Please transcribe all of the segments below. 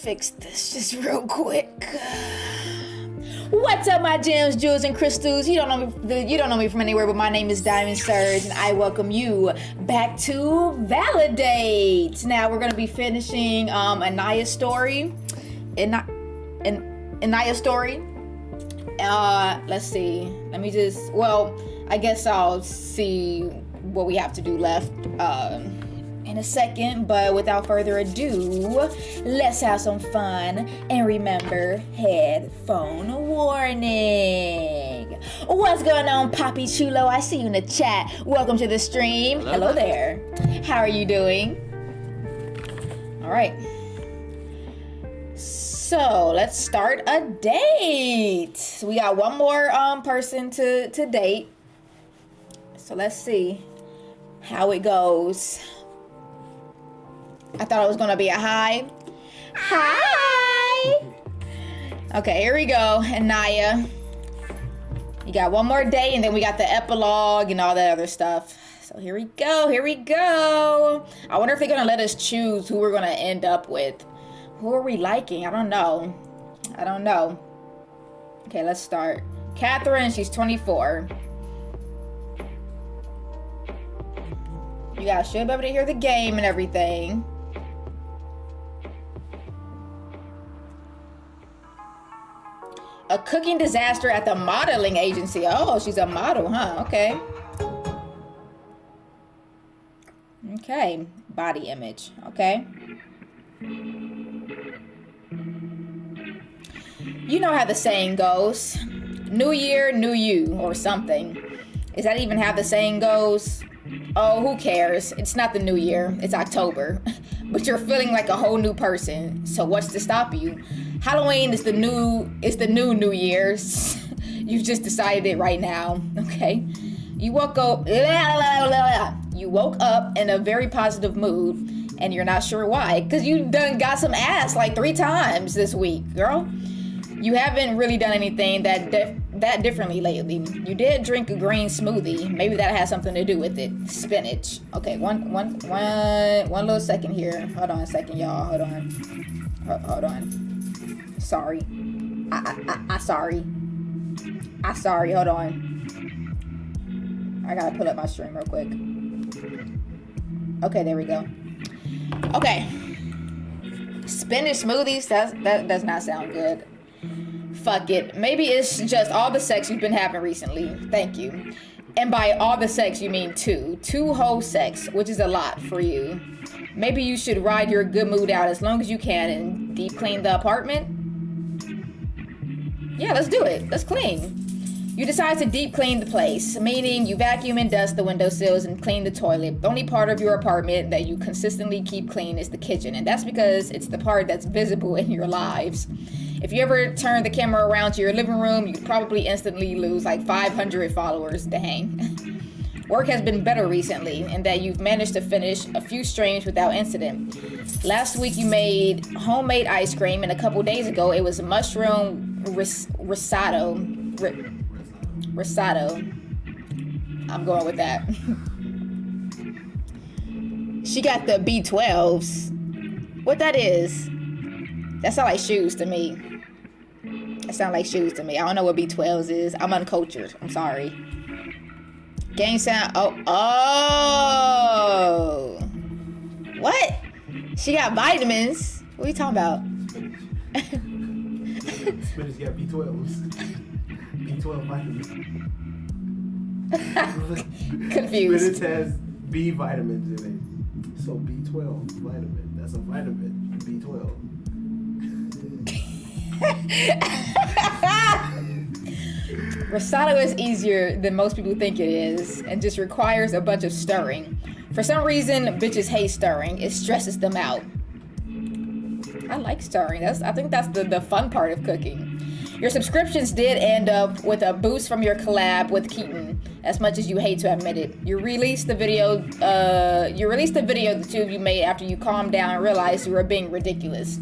fix this just real quick. What's up, my gems, jewels, and crystals? You don't know me from anywhere, but my name is Diamond Surge, and I welcome you back to ValiDate. Now we're gonna be finishing Inaya's story. Inaya's story. Let's see. I guess I'll see what we have to do left in a second, but without further ado, let's have some fun and remember, headphone warning. What's going on, Poppy Chulo? I see you in the chat. Welcome to the stream. Hello there. How are you doing? All right. So let's start a date. So we got one more person to date. So let's see how it goes. I thought it was gonna be a hi. Hi. Okay, here we go, Inaya. You got one more day, and then we got the epilogue and all that other stuff. So here we go. Here we go. I wonder if they're gonna let us choose who we're gonna end up with. Who are we liking? I don't know. Okay, let's start. Catherine, she's 24. You guys should be able to hear the game and everything. A cooking disaster at the modeling agency. Oh, she's a model, huh? Okay. Okay. Body image. Okay. You know how the saying goes. New year, new you, or something. Is that even how the saying goes? Oh, who cares? It's not the new year. It's October. But you're feeling like a whole new person. So what's to stop you? Halloween is the new New Year's. You've just decided it right now, okay? You woke up in a very positive mood, and you're not sure why, because you done got some ass like 3 times this week, girl. You haven't really done anything that differently lately. You did drink a green smoothie. Maybe that has something to do with it. Spinach. Okay, one little second here. Hold on a second, y'all. Hold on. Sorry. I sorry. Hold on. I gotta pull up my stream real quick. Okay, there we go. Okay. Spinach smoothies. That does not sound good. Fuck it. Maybe it's just all the sex you've been having recently. Thank you. And by all the sex, you mean 2. 2 whole sex, which is a lot for you. Maybe you should ride your good mood out as long as you can and deep clean the apartment. Yeah, let's do it. Let's clean. You decide to deep clean the place, meaning you vacuum and dust the windowsills and clean the toilet. The only part of your apartment that you consistently keep clean is the kitchen, and that's because it's the part that's visible in your lives. If you ever turn the camera around to your living room, you'd probably instantly lose like 500 followers. Dang. Work has been better recently in that you've managed to finish a few streams without incident. Last week you made homemade ice cream, and a couple days ago it was mushroom risotto. I'm going with that. She got the B12s. What that is? That sound like shoes to me. I don't know what B12s is. I'm uncultured. I'm sorry. Game sound. Oh. What? She got vitamins. What are you talking about? Spinach got B12s. B12 vitamins. Confused. Spinach has B vitamins in it. So B12 vitamin. That's a vitamin. B12. Risotto is easier than most people think it is and just requires a bunch of stirring. For some reason, bitches hate stirring. It stresses them out. I like stirring. I think that's the fun part of cooking. Your subscriptions did end up with a boost from your collab with Keaton, as much as you hate to admit it. You released the video the 2 of you made after you calmed down and realized you were being ridiculous.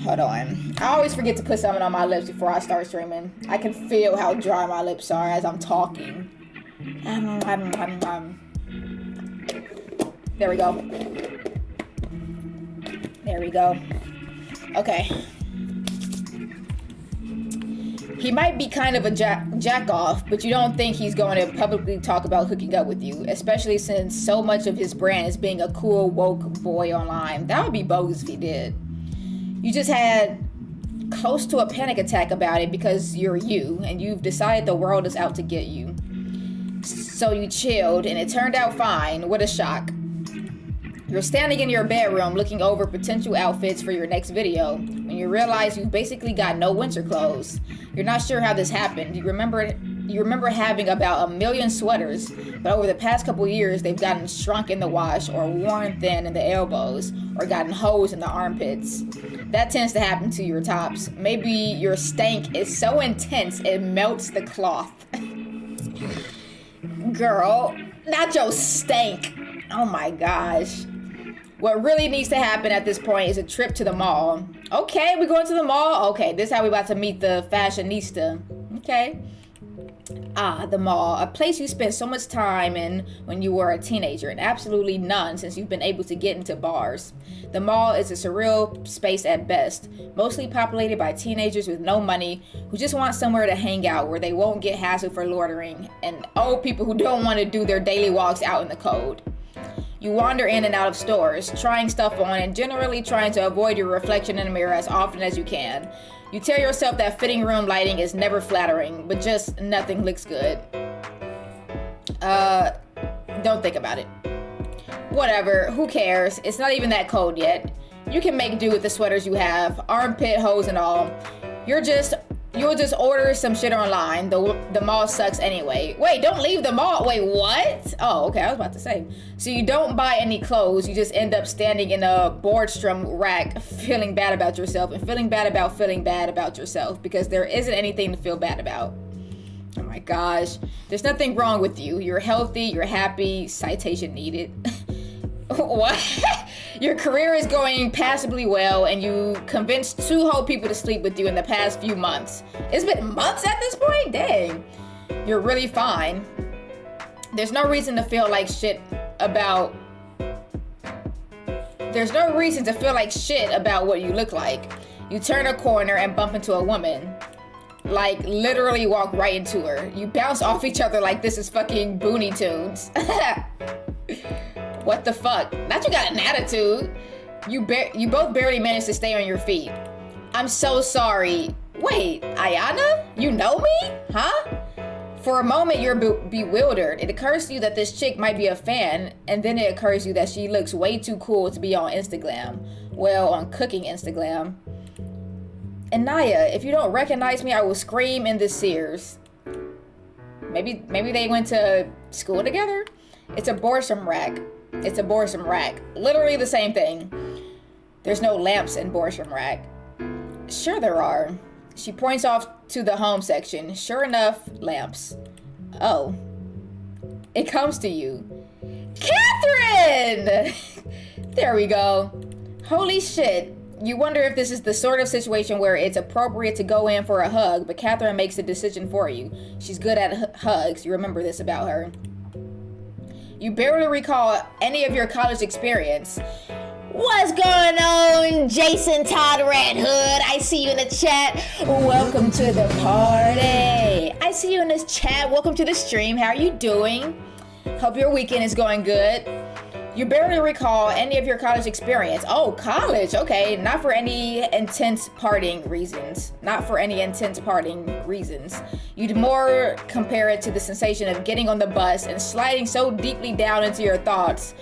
Hold on. I always forget to put something on my lips before I start streaming. I can feel how dry my lips are as I'm talking. There we go. Okay. He might be kind of a jack off, but you don't think he's going to publicly talk about hooking up with you, especially since so much of his brand is being a cool, woke boy online. That would be bogus if he did. You just had close to a panic attack about it because you're you, and you've decided the world is out to get you. So you chilled, and it turned out fine. What a shock. You're standing in your bedroom looking over potential outfits for your next video when you realize you've basically got no winter clothes. You're not sure how this happened. You remember having about 1 million sweaters, but over the past couple years they've gotten shrunk in the wash or worn thin in the elbows or gotten holes in the armpits. That tends to happen to your tops. Maybe your stank is so intense it melts the cloth. Girl, not your stank. Oh my gosh. What really needs to happen at this point is a trip to the mall. Okay, we're going to the mall? Okay, this is how we're about to meet the fashionista. Okay. The mall. A place you spent so much time in when you were a teenager and absolutely none since you've been able to get into bars. The mall is a surreal space at best, mostly populated by teenagers with no money who just want somewhere to hang out where they won't get hassled for loitering, and old people who don't want to do their daily walks out in the cold. You wander in and out of stores, trying stuff on and generally trying to avoid your reflection in the mirror as often as you can. You tell yourself that fitting room lighting is never flattering, but just nothing looks good. Don't think about it. Whatever, who cares? It's not even that cold yet. You can make do with the sweaters you have, armpit holes and all. You'll just order some shit online. The mall sucks anyway. Wait, don't leave the mall. Wait, what? Oh, okay, I was about to say. So you don't buy any clothes. You just end up standing in a Nordstrom rack feeling bad about yourself and feeling bad about yourself because there isn't anything to feel bad about. Oh my gosh. There's nothing wrong with you. You're healthy. You're happy. Citation needed. What? Your career is going passably well, and you convinced 2 whole people to sleep with you in the past few months. It's been months at this point? Dang. You're really fine. There's no reason to feel like shit about what you look like. You turn a corner and bump into a woman. Like, literally walk right into her. You bounce off each other like this is fucking Booney Tunes. What the fuck? Not you got an attitude. You both barely managed to stay on your feet. I'm so sorry. Wait, Ayana? You know me? Huh? For a moment, you're bewildered. It occurs to you that this chick might be a fan, and then it occurs to you that she looks way too cool to be on Instagram. Well, on cooking Instagram. Inaya, if you don't recognize me, I will scream in the Sears. Maybe they went to school together? It's a borscht rack. Literally the same thing. There's no lamps in borscht rack. Sure there are. She points off to the home section. Sure enough, lamps. Oh. It comes to you. Catherine! There we go. Holy shit. You wonder if this is the sort of situation where it's appropriate to go in for a hug, but Catherine makes the decision for you. She's good at hugs. You remember this about her. You barely recall any of your college experience. What's going on, Jason Todd Red Hood? I see you in the chat. Welcome to the party. I see you in this chat. Welcome to the stream. How are you doing? Hope your weekend is going good. You barely recall any of your college experience. Oh, college. Okay. Not for any intense partying reasons. You'd more compare it to the sensation of getting on the bus and sliding so deeply down into your thoughts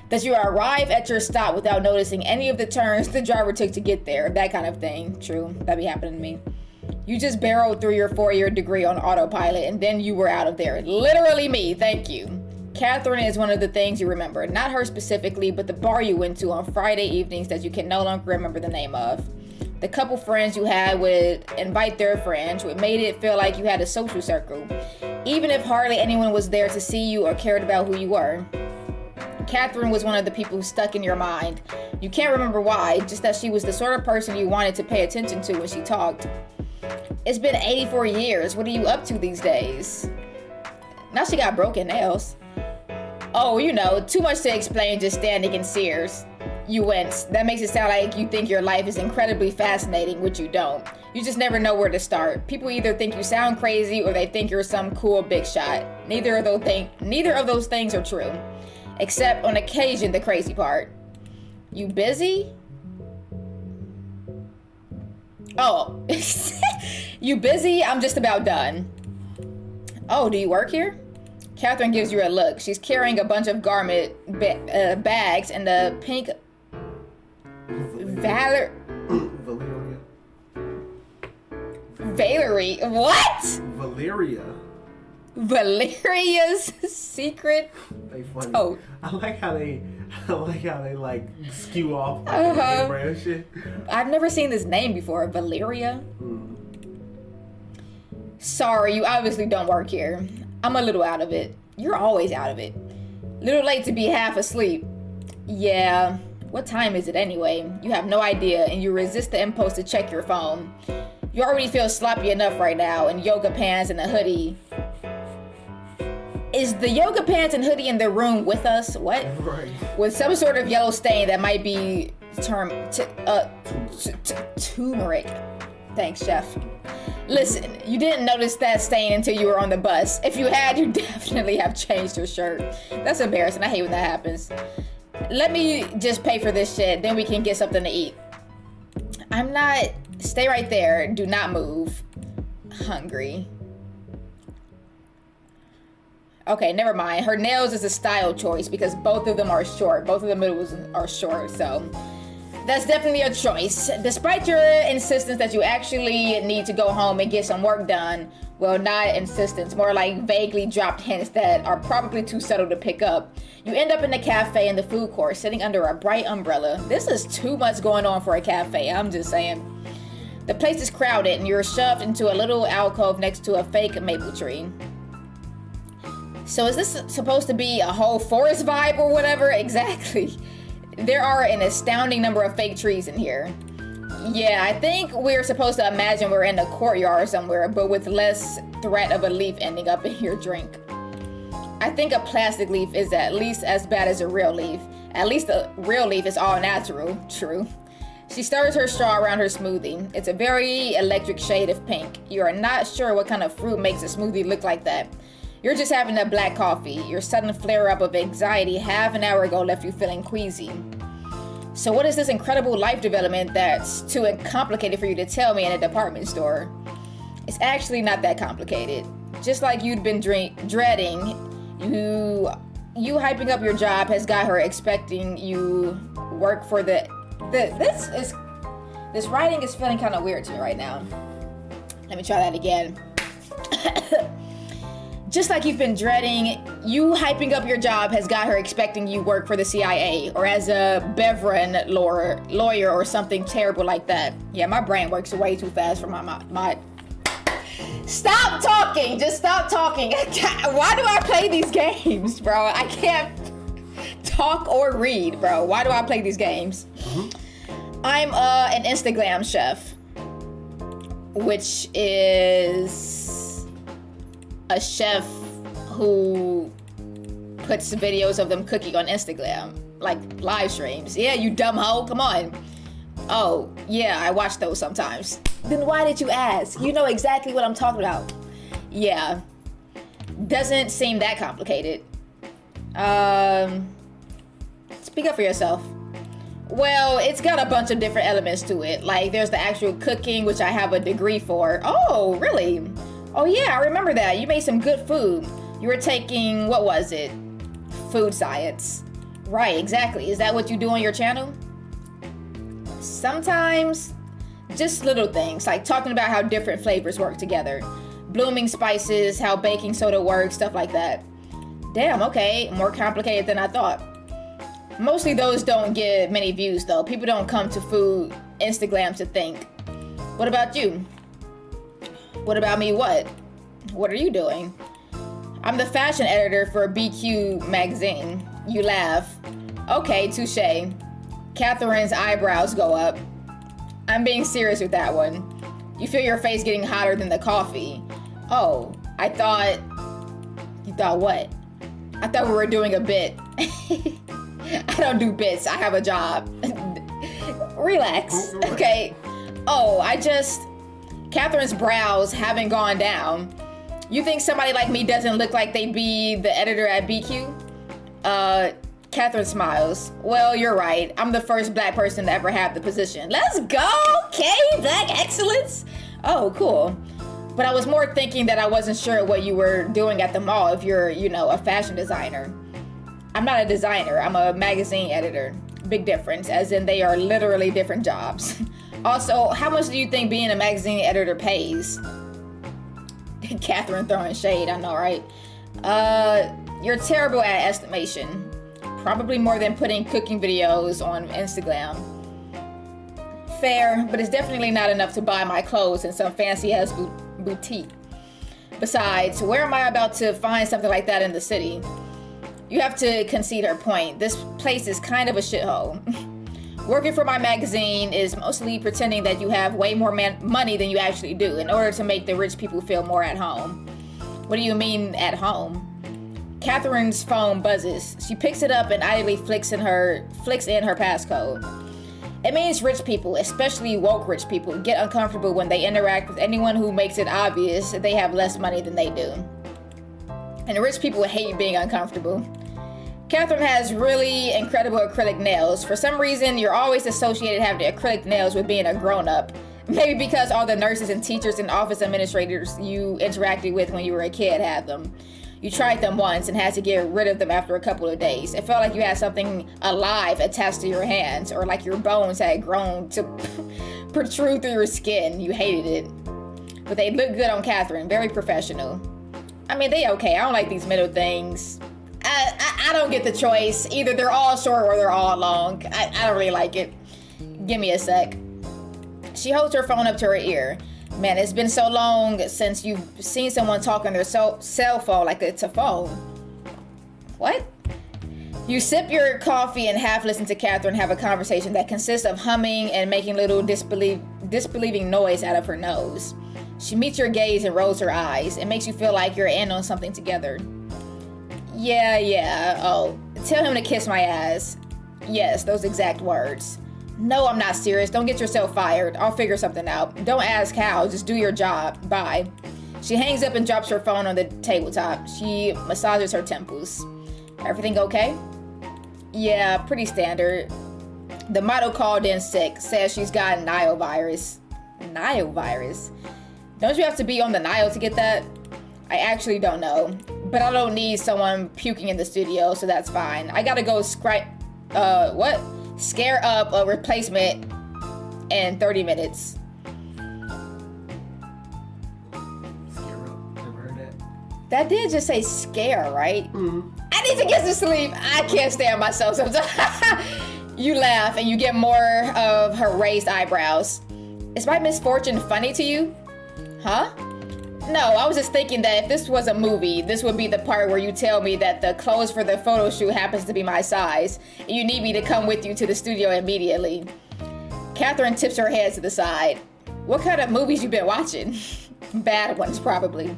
that you arrive at your stop without noticing any of the turns the driver took to get there. That kind of thing. True. That'd be happening to me. You just barreled through your 4-year degree on autopilot and then you were out of there. Literally me. Thank you. Catherine is one of the things you remember. Not her specifically, but the bar you went to on Friday evenings that you can no longer remember the name of. The couple friends you had would invite their friends, which made it feel like you had a social circle, even if hardly anyone was there to see you or cared about who you were. Catherine was one of the people who stuck in your mind. You can't remember why, just that she was the sort of person you wanted to pay attention to when she talked. It's been 84 years. What are you up to these days? Now she got broken nails. Oh, you know, too much to explain just standing in Sears. You wince. That makes it sound like you think your life is incredibly fascinating, which you don't. You just never know where to start. People either think you sound crazy or they think you're some cool big shot. Neither of those things are true. Except on occasion, the crazy part. You busy? Oh. You busy? I'm just about done. Oh, do you work here? Catherine gives you a look. She's carrying a bunch of garment bags and the pink Valerie. What? Valeria's secret. They funny. Oh. I like how they like skew off like the brand and shit. I've never seen this name before. Valeria. Sorry, you obviously don't work here. I'm a little out of it. You're always out of it. Little late to be half asleep. Yeah. What time is it anyway? You have no idea, and you resist the impulse to check your phone. You already feel sloppy enough right now in yoga pants and a hoodie. Is the yoga pants and hoodie in the room with us? What? Right. With some sort of yellow stain that might be turmeric. Thanks, chef. Listen, you didn't notice that stain until you were on the bus. If you had, you definitely have changed your shirt. That's embarrassing. I hate when that happens. Let me just pay for this shit, then we can get something to eat. I'm not... Stay right there. Do not move. Hungry. Okay, never mind. Her nails is a style choice because both of them are short. Both of the middles are short, so... That's definitely a choice. Despite your insistence that you actually need to go home and get some work done, well, not insistence, more like vaguely dropped hints that are probably too subtle to pick up, you end up in the cafe in the food court, sitting under a bright umbrella. This is too much going on for a cafe, I'm just saying. The place is crowded and you're shoved into a little alcove next to a fake maple tree. So is this supposed to be a whole forest vibe or whatever? Exactly. There are an astounding number of fake trees in here. Yeah, I think we're supposed to imagine we're in a courtyard somewhere, but with less threat of a leaf ending up in your drink. I think a plastic leaf is at least as bad as a real leaf. At least a real leaf is all natural. True. She stirs her straw around her smoothie. It's a very electric shade of pink. You are not sure what kind of fruit makes a smoothie look like that. You're just having a black coffee. Your sudden flare-up of anxiety half an hour ago left you feeling queasy. So what is this incredible life development that's too complicated for you to tell me in a department store? It's actually not that complicated. Just like you'd been dreading, you hyping up your job has got her expecting you work for this writing is feeling kind of weird to me right now. Let me try that again. Just like you've been dreading, you hyping up your job has got her expecting you work for the CIA or as a Beverin lawyer or something terrible like that. Yeah, my brain works way too fast for my... Stop talking! Just stop talking. Why do I play these games, bro? I can't talk or read, bro. Why do I play these games? I'm an Instagram chef, which is a chef who puts videos of them cooking on Instagram, like live streams. Yeah, you dumb hoe, come on. Oh, yeah, I watch those sometimes. Then why did you ask? You know exactly what I'm talking about. Yeah, doesn't seem that complicated. Speak up for yourself. Well, it's got a bunch of different elements to it. Like, there's the actual cooking, which I have a degree for. Oh, really? Oh yeah, I remember that. You made some good food. You were taking, what was it? Food science. Right, exactly. Is that what you do on your channel? Sometimes, just little things, like talking about how different flavors work together. Blooming spices, how baking soda works, stuff like that. Damn, okay, more complicated than I thought. Mostly those don't get many views though. People don't come to food Instagram to think. What about you? What about me? What are you doing? I'm the fashion editor for BQ magazine. You laugh. Okay, touche. Catherine's eyebrows go up. I'm being serious with that one. You feel your face getting hotter than the coffee. Oh, I thought... You thought what? I thought we were doing a bit. I don't do bits. I have a job. Relax. Okay. Oh, Catherine's brows haven't gone down. You think somebody like me doesn't look like they'd be the editor at BQ? Catherine smiles. Well, you're right. I'm the first black person to ever have the position. Let's go, okay, black excellence. Oh, cool. But I was more thinking that I wasn't sure what you were doing at the mall, if you're, a fashion designer. I'm not a designer. I'm a magazine editor. Big difference, as in they are literally different jobs. Also, how much do you think being a magazine editor pays? Catherine throwing shade, I know, right? You're terrible at estimation. Probably more than putting cooking videos on Instagram. Fair, but it's definitely not enough to buy my clothes in some fancy-ass boutique. Besides, where am I about to find something like that in the city? You have to concede her point. This place is kind of a shithole. Working for my magazine is mostly pretending that you have way more money than you actually do in order to make the rich people feel more at home. What do you mean at home? Catherine's phone buzzes. She picks it up and idly flicks in her passcode. It means rich people, especially woke rich people, get uncomfortable when they interact with anyone who makes it obvious that they have less money than they do. And rich people hate being uncomfortable. Catherine has really incredible acrylic nails. For some reason, you're always associated having acrylic nails with being a grown-up. Maybe because all the nurses and teachers and office administrators you interacted with when you were a kid had them. You tried them once and had to get rid of them after a couple of days. It felt like you had something alive attached to your hands, or like your bones had grown to protrude through your skin. You hated it. But they look good on Catherine, very professional. I mean, they okay. I don't like these middle things. I don't get the choice. Either they're all short or they're all long. I don't really like it. Give me a sec. She holds her phone up to her ear. Man, it's been so long since you've seen someone talk on their cell phone like it's a phone. What? You sip your coffee and half listen to Catherine have a conversation that consists of humming and making little disbelieving noise out of her nose. She meets your gaze and rolls her eyes. It makes you feel like you're in on something together. Yeah. Oh, tell him to kiss my ass. Yes, those exact words. No, I'm not serious. Don't get yourself fired. I'll figure something out. Don't ask how. Just do your job. Bye. She hangs up and drops her phone on the tabletop. She massages her temples. Everything okay? Yeah, pretty standard. The model called in sick. Says she's got Nile virus. Nile virus? Don't you have to be on the Nile to get that? I actually don't know. But I don't need someone puking in the studio, so that's fine. I gotta go scare up a replacement in 30 minutes. Scare up. Never heard that. That did just say scare, right? Mm-hmm. I need to get some sleep. I can't stand myself sometimes. You laugh and you get more of her raised eyebrows. Is my misfortune funny to you? Huh? No, I was just thinking that if this was a movie, this would be the part where you tell me that the clothes for the photo shoot happens to be my size, and you need me to come with you to the studio immediately. Catherine tips her head to the side. What kind of movies you been watching? Bad ones, probably.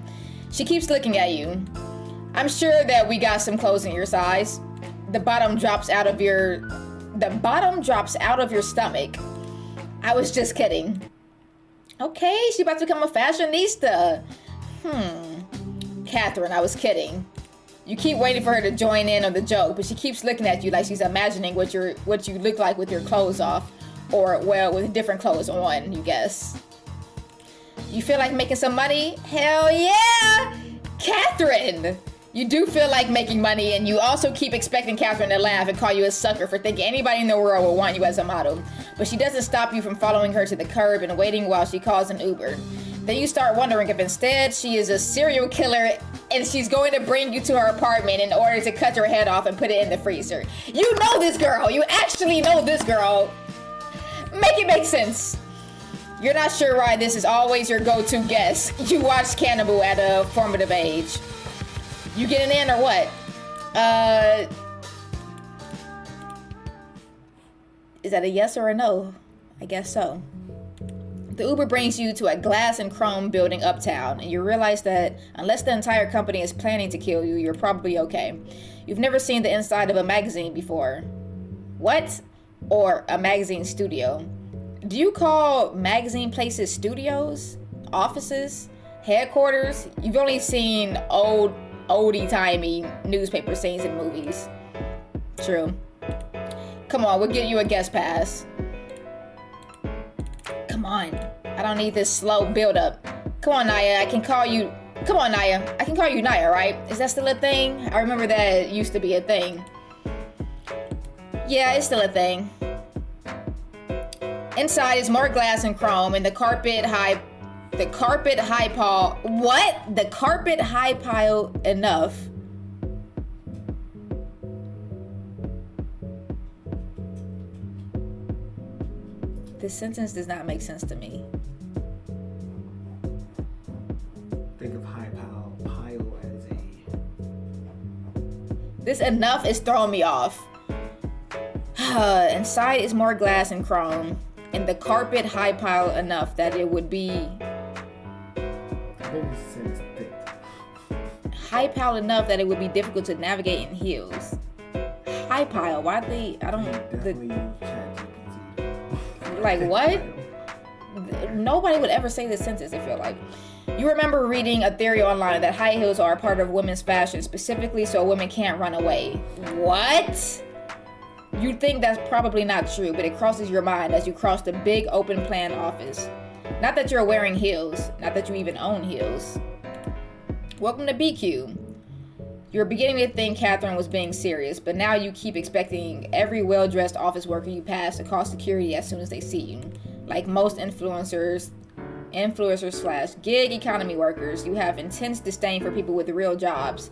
She keeps looking at you. I'm sure that we got some clothes in your size. The bottom drops out of your stomach. I was just kidding. Okay, she's about to become a fashionista. Catherine, I was kidding. You keep waiting for her to join in on the joke, but she keeps looking at you like she's imagining what you look like with your clothes off. Or, well, with different clothes on, you guess. You feel like making some money? Hell yeah! Catherine! You do feel like making money, and you also keep expecting Catherine to laugh and call you a sucker for thinking anybody in the world will want you as a model. But she doesn't stop you from following her to the curb and waiting while she calls an Uber. Then you start wondering if instead she is a serial killer and she's going to bring you to her apartment in order to cut your head off and put it in the freezer. You know this girl. You actually know this girl. Make it make sense. You're not sure why this is always your go-to guess. You watched Cannibal at a formative age. You getting in or what? Is that a yes or a no? I guess so. The Uber brings you to a glass and chrome building uptown, and you realize that unless the entire company is planning to kill you, you're probably okay. You've never seen the inside of a magazine before. What? Or a magazine studio? Do you call magazine places studios? Offices? Headquarters? You've only seen oldie-timey newspaper scenes in movies. True. Come on, we'll give you a guest pass. Come on. I don't need this slow build-up. Come on, Naya, I can call you... Come on, Naya. I can call you Naya, right? Is that still a thing? I remember that used to be a thing. Yeah, it's still a thing. Inside is more glass and chrome, and the carpet high pile. What? The carpet high pile enough. This sentence does not make sense to me. Think of high pile as a... This enough is throwing me off. Inside is more glass and chrome, and the carpet high pile enough that it would be... Maybe this sentence thick. High pile enough that it would be difficult to navigate in heels. High pile, why they... I don't... Definitely use ChatGPT. Like, what? Nobody would ever say this sentence, I feel like. You remember reading a theory online that high heels are a part of women's fashion, specifically so women can't run away. What? You'd think that's probably not true, but it crosses your mind as you cross the big open plan office. Not that you're wearing heels, not that you even own heels. Welcome to BQ. You're beginning to think Catherine was being serious, but now you keep expecting every well-dressed office worker you pass to call security as soon as they see you. Like most influencers / gig economy workers, you have intense disdain for people with real jobs,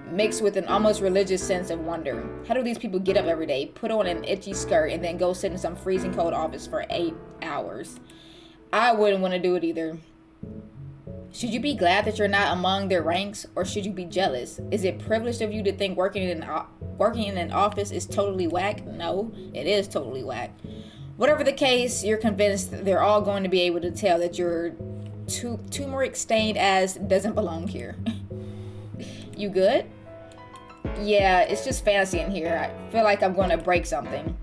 mixed with an almost religious sense of wonder. How do these people get up every day, put on an itchy skirt, and then go sit in some freezing cold office for 8 hours? I wouldn't want to do it either. Should you be glad that you're not among their ranks, or should you be jealous? Is it privileged of you to think working in an office is totally whack? No, it is totally whack. Whatever the case, you're convinced they're all going to be able to tell that your turmeric stained ass doesn't belong here. You good? Yeah, it's just fancy in here. I feel like I'm going to break something.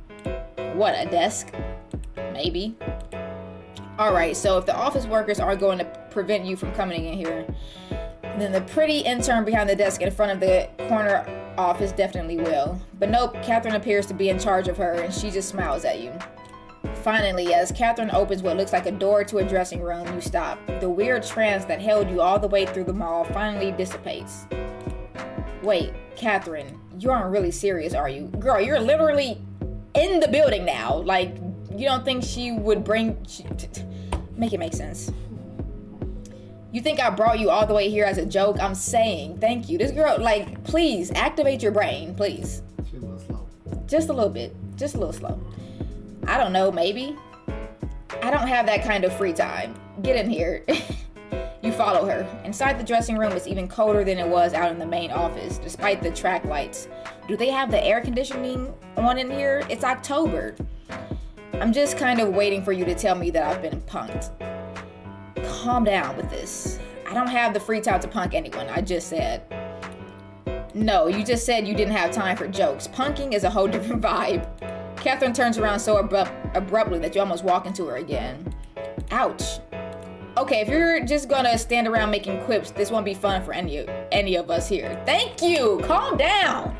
What, a desk? Maybe. Alright, so if the office workers are going to prevent you from coming in here, then the pretty intern behind the desk in front of the corner office definitely will. But nope, Catherine appears to be in charge of her, and she just smiles at you. Finally, as Catherine opens what looks like a door to a dressing room, you stop. The weird trance that held you all the way through the mall finally dissipates. Wait, Catherine, you aren't really serious, are you? Girl, you're literally in the building now. Like, you don't think she would make it make sense. You think I brought you all the way here as a joke? I'm saying thank you. This girl, like, please activate your brain, please. She's a little slow. Just a little bit. Just a little slow. I don't know, maybe. I don't have that kind of free time. Get in here. You follow her. Inside the dressing room, it's even colder than it was out in the main office, despite the track lights. Do they have the air conditioning on in here? It's October. I'm just kind of waiting for you to tell me that I've been punked. Calm down with this. I don't have the free time to punk anyone, I just said. No, you just said you didn't have time for jokes. Punking is a whole different vibe. Catherine turns around so abruptly that you almost walk into her again. Ouch. Okay, if you're just gonna stand around making quips, this won't be fun for any of us here. Thank you! Calm down!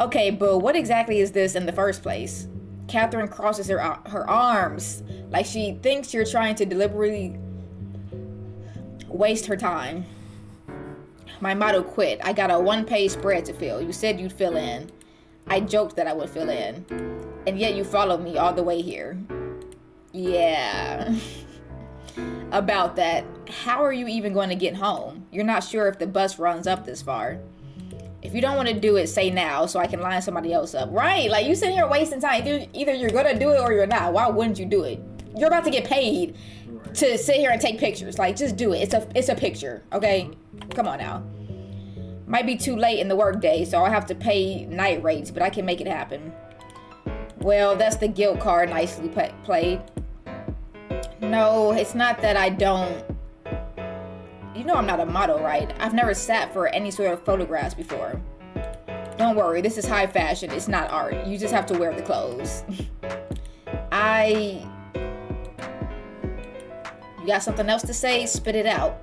Okay, but what exactly is this in the first place? Catherine crosses her arms like she thinks you're trying to deliberately waste her time. My motto quit. I got a 1-page spread to fill. You said you'd fill in. I joked that I would fill in. And yet you followed me all the way here. Yeah. About that. How are you even going to get home? You're not sure if the bus runs up this far. If you don't want to do it, say now so I can line somebody else up. Right, like you sitting here wasting time. Either you're going to do it or you're not. Why wouldn't you do it? You're about to get paid to sit here and take pictures. Like, just do it. It's a picture, okay? Come on now. Might be too late in the workday, so I'll have to pay night rates, but I can make it happen. Well, that's the guilt card nicely played. No, it's not that I don't... You know I'm not a model, right? I've never sat for any sort of photographs before. Don't worry, this is high fashion. It's not art. You just have to wear the clothes. You got something else to say? Spit it out.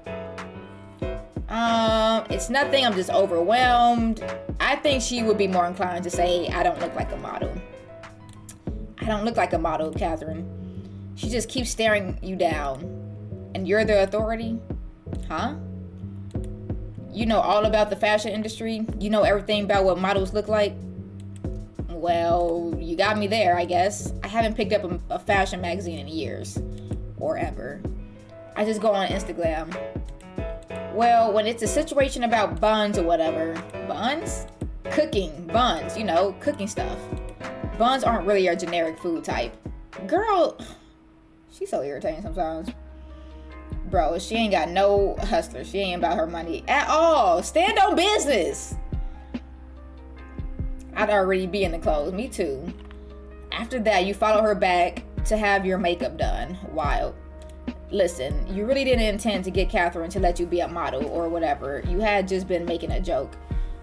It's nothing. I'm just overwhelmed. I think she would be more inclined to say, I don't look like a model. I don't look like a model, Catherine. She just keeps staring you down. And you're the authority? Huh? You know all about the fashion industry? You know everything about what models look like? Well, you got me there, I guess. I haven't picked up a fashion magazine in years. Or ever. I just go on Instagram. Well, when it's a situation about buns or whatever. Buns? Cooking. Buns. You know, cooking stuff. Buns aren't really your generic food type. Girl, she's so irritating sometimes. Bro, she ain't got no hustler. She ain't about her money at all. Stand on business. I'd already be in the clothes. Me too. After that, you follow her back to have your makeup done. Wild. Listen, you really didn't intend to get Catherine to let you be a model or whatever. You had just been making a joke.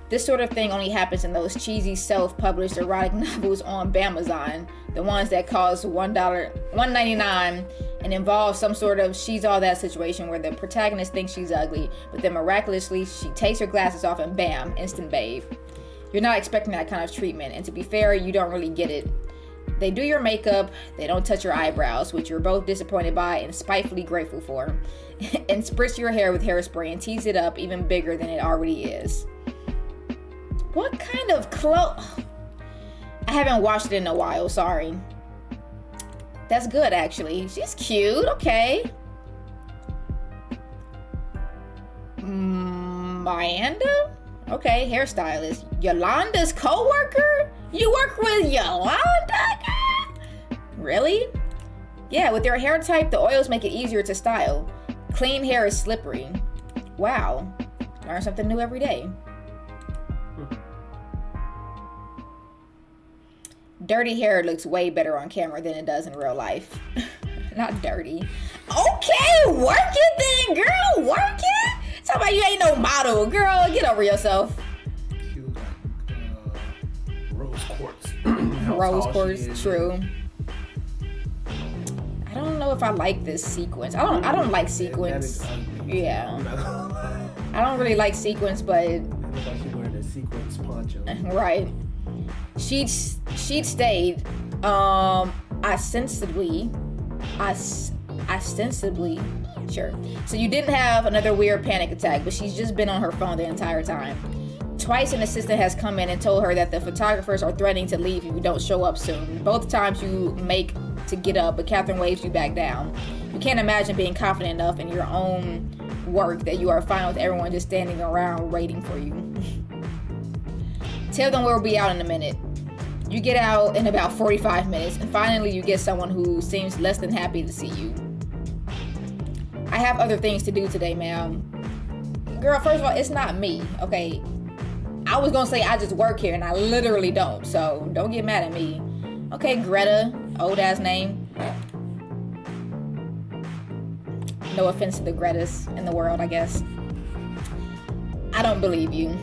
This sort of thing only happens in those cheesy self-published erotic novels on Bamazon. The ones that cost $1.99 and involve some sort of she's all that situation where the protagonist thinks she's ugly, but then miraculously she takes her glasses off and bam, instant babe. You're not expecting that kind of treatment, and to be fair, you don't really get it. They do your makeup, they don't touch your eyebrows, which you're both disappointed by and spitefully grateful for, and spritz your hair with hairspray and tease it up even bigger than it already is. What kind of clothes? I haven't watched it in a while, sorry. That's good, actually. She's cute, okay. Miranda? Okay, hairstylist. Yolanda's co-worker? You work with Yolanda? Really? Yeah, with your hair type, the oils make it easier to style. Clean hair is slippery. Wow. Learn something new every day. Dirty hair looks way better on camera than it does in real life. Not dirty. Okay, work it then, girl. Work it. Talk about you ain't no model, girl. Get over yourself. She was like rose quartz. Rose quartz, true. I don't know if I like this sequence. I don't like sequence. Yeah. I don't really like sequence, but It looked like she wearing a sequence poncho. right. She'd stayed ostensibly, sure. So you didn't have another weird panic attack, but she's just been on her phone the entire time. Twice an assistant has come in and told her that the photographers are threatening to leave if you don't show up soon. Both times you make to get up, but Catherine waves you back down. You can't imagine being confident enough in your own work that you are fine with everyone just standing around waiting for you. Tell them we'll be out in a minute. You get out in about 45 minutes, and finally you get someone who seems less than happy to see you. I have other things to do today, ma'am. Girl, first of all, it's not me, okay? I was gonna say I just work here, and I literally don't, so don't get mad at me. Okay, Greta, old ass name. No offense to the Gretas in the world, I guess. I don't believe you.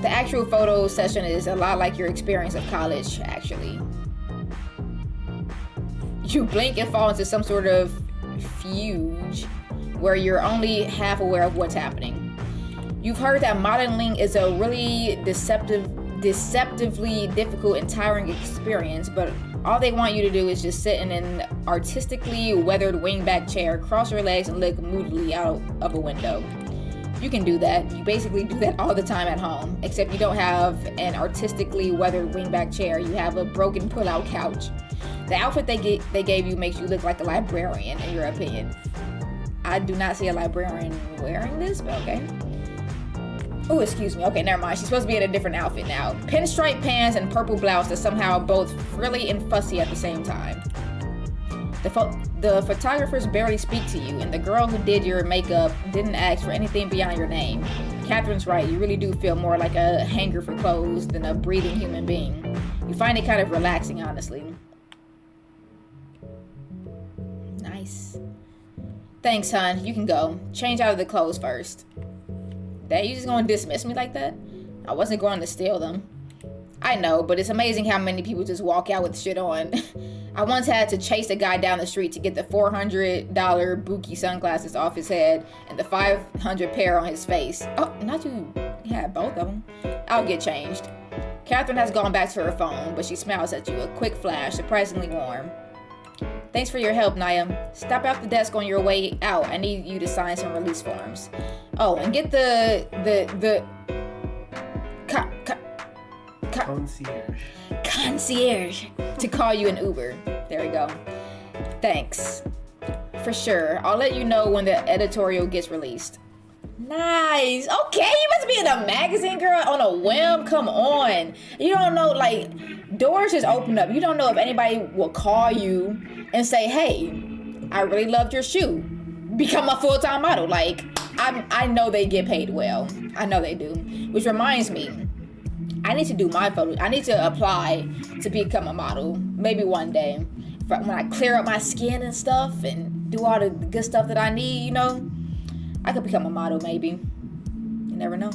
The actual photo session is a lot like your experience of college, actually. You blink and fall into some sort of fugue where you're only half aware of what's happening. You've heard that modeling is a really deceptively difficult and tiring experience, but all they want you to do is just sit in an artistically weathered wingback chair, cross your legs, and look moodily out of a window. You can do that. You basically do that all the time at home, except you don't have an artistically weathered wingback chair. You have a broken pull-out couch. The outfit they gave you makes you look like a librarian, in your opinion. I do not see a librarian wearing this, but okay. Oh, excuse me. Okay, never mind. She's supposed to be in a different outfit now. Pinstripe pants and purple blouse that somehow both frilly and fussy at the same time. The photographers barely speak to you, and the girl who did your makeup didn't ask for anything beyond your name. Catherine's right. You really do feel more like a hanger for clothes than a breathing human being. You find it kind of relaxing, honestly. Nice. Thanks, hon. You can go. Change out of the clothes first. Dad, you just gonna dismiss me like that? I wasn't going to steal them. I know, but it's amazing how many people just walk out with shit on. I once had to chase a guy down the street to get the $400 Buki sunglasses off his head and the $500 pair on his face. Oh, not you had both of them. I'll get changed. Catherine has gone back to her phone, but she smiles at you, a quick flash, surprisingly warm. Thanks for your help, Naya. Stop out the desk on your way out. I need you to sign some release forms. Oh, and get the concierge to call you an Uber. There we go. Thanks. For sure. I'll let you know when the editorial gets released. Nice. Okay, you must be in a magazine, girl, on a whim. Come on. You don't know, like, doors just open up. You don't know if anybody will call you and say, hey, I really loved your shoe. Become a full-time model. Like, I know they get paid well. I know they do. Which reminds me, I need to do my photo. I need to apply to become a model. Maybe one day. When I clear up my skin and stuff and do all the good stuff that I need, you know, I could become a model maybe. You never know.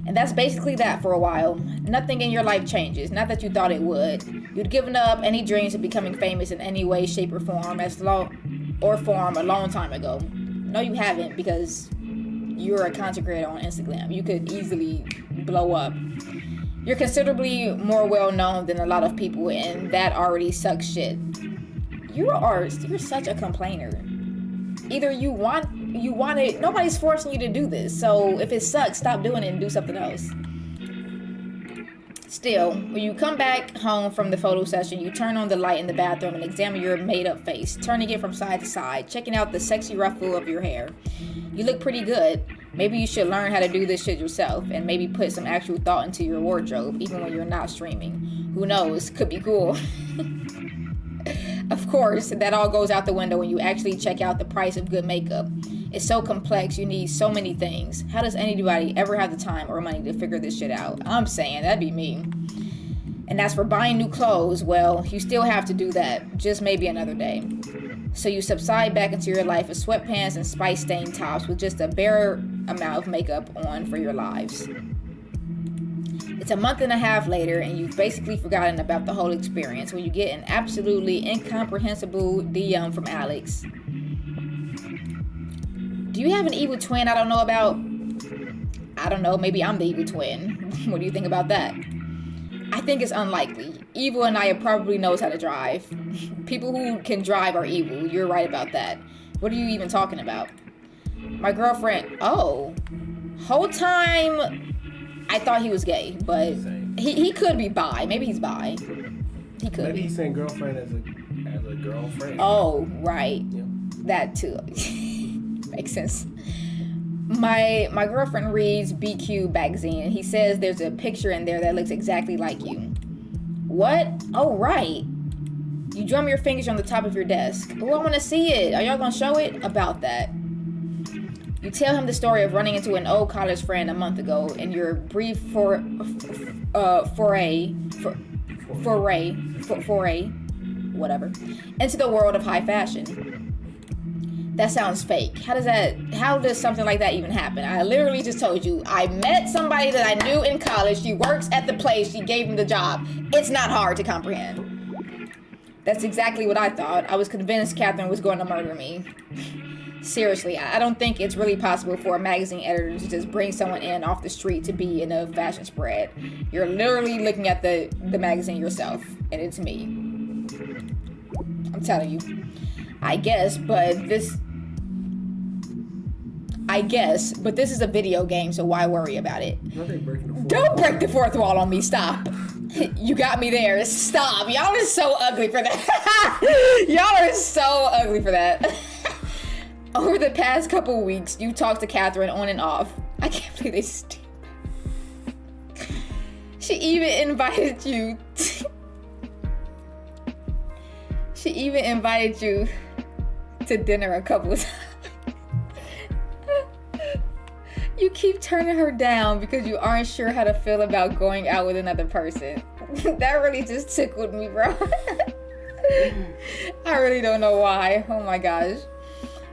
And that's basically that for a while. Nothing in your life changes. Not that you thought it would. You'd given up any dreams of becoming famous in any way, shape, or form a long time ago. No, you haven't, because you're a content creator on Instagram. You could easily blow up. You're considerably more well known than a lot of people, and that already sucks shit. You're such a complainer. Either you want it, nobody's forcing you to do this. So if it sucks, stop doing it and do something else. Still, when you come back home from the photo session, you turn on the light in the bathroom and examine your made-up face, turning it from side to side, checking out the sexy ruffle of your hair. You look pretty good. Maybe you should learn how to do this shit yourself and maybe put some actual thought into your wardrobe, even when you're not streaming. Who knows? Could be cool. Of course, that all goes out the window when you actually check out the price of good makeup. It's so complex, you need so many things. How does anybody ever have the time or money to figure this shit out? I'm saying, that'd be me. And as for buying new clothes, well, you still have to do that, just maybe another day. So you subside back into your life of sweatpants and spice-stained tops with just a bare amount of makeup on for your lives. It's a month and a half later, and you've basically forgotten about the whole experience when you get an absolutely incomprehensible DM from Alex. Do you have an evil twin I don't know about? I don't know, maybe I'm the evil twin. What do you think about that? I think it's unlikely. Evil Inaya probably knows how to drive. People who can drive are evil. You're right about that. What are you even talking about? My girlfriend, whole time I thought he was gay, but he could be bi. Maybe he's bi. He could. Maybe he's saying girlfriend as a girlfriend. Oh, right. Yeah. That too. Makes sense. My girlfriend reads BQ magazine, and he says there's a picture in there that looks exactly like you. What? Oh, right. You drum your fingers on the top of your desk. Oh, I want to see it. Are y'all gonna show it? About that. You tell him the story of running into an old college friend a month ago in your brief foray, whatever, into the world of high fashion. That sounds fake. How does something like that even happen? I literally just told you, I met somebody that I knew in college. She works at the place. She gave him the job. It's not hard to comprehend. That's exactly what I thought. I was convinced Catherine was going to murder me. Seriously, I don't think it's really possible for a magazine editor to just bring someone in off the street to be in a fashion spread. You're literally looking at the magazine yourself, and it's me. I'm telling you. I guess, but this is a video game, so why worry about it? Don't break the fourth wall on me, stop. You got me there, stop. Y'all are so ugly for that. Y'all are so ugly for that. Over the past couple weeks, you talked to Catherine on and off. I can't believe they She even invited you to dinner a couple of times. You keep turning her down because you aren't sure how to feel about going out with another person. That really just tickled me, bro. I really don't know why. Oh my gosh.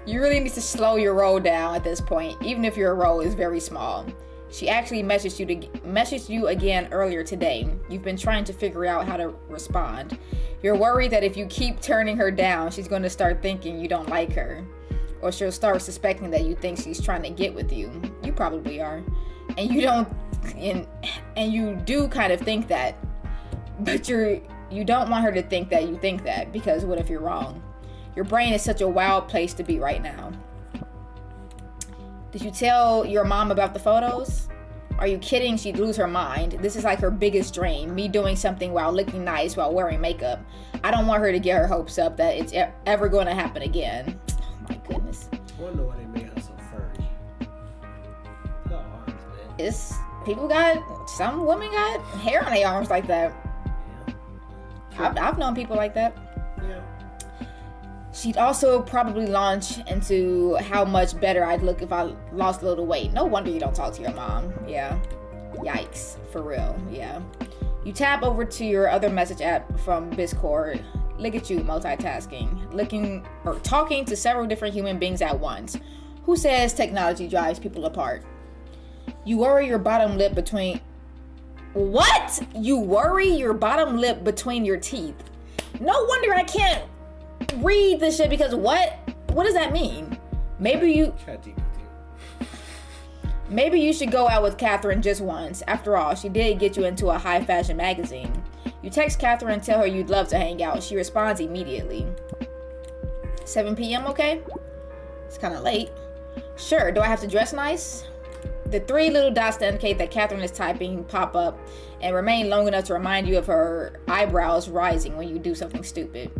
You really need to slow your roll down at this point, even if your role is very small. She actually messaged you again earlier today. You've been trying to figure out how to respond. You're worried that if you keep turning her down, she's going to start thinking you don't like her. Or she'll start suspecting that you think she's trying to get with you. You probably are. And you don't, and you do kind of think that. But you don't want her to think that you think that, because what if you're wrong? Your brain is such a wild place to be right now. Did you tell your mom about the photos? Are you kidding? She'd lose her mind. This is like her biggest dream. Me doing something while looking nice while wearing makeup. I don't want her to get her hopes up that it's ever going to happen again. Oh my goodness. I wonder why they made her so furry. Her arms, man. It's some women got hair on their arms like that. Yeah. I've known people like that. Yeah. She'd also probably launch into how much better I'd look if I lost a little weight. No wonder you don't talk to your mom. Yeah. Yikes. For real. Yeah. You tap over to your other message app from Discord. Look at you multitasking. Talking to several different human beings at once. Who says technology drives people apart? You worry your bottom lip between... What? You worry your bottom lip between your teeth. No wonder I can't read this shit, because what does that mean? Maybe you should go out with Catherine just once. After all, she did get you into a high fashion magazine. You text Catherine and tell her you'd love to hang out. She responds immediately. 7 p.m. okay? It's kind of late. Sure, do I have to dress nice? The 3 little dots to indicate that Catherine is typing pop up and remain long enough to remind you of her eyebrows rising when you do something stupid.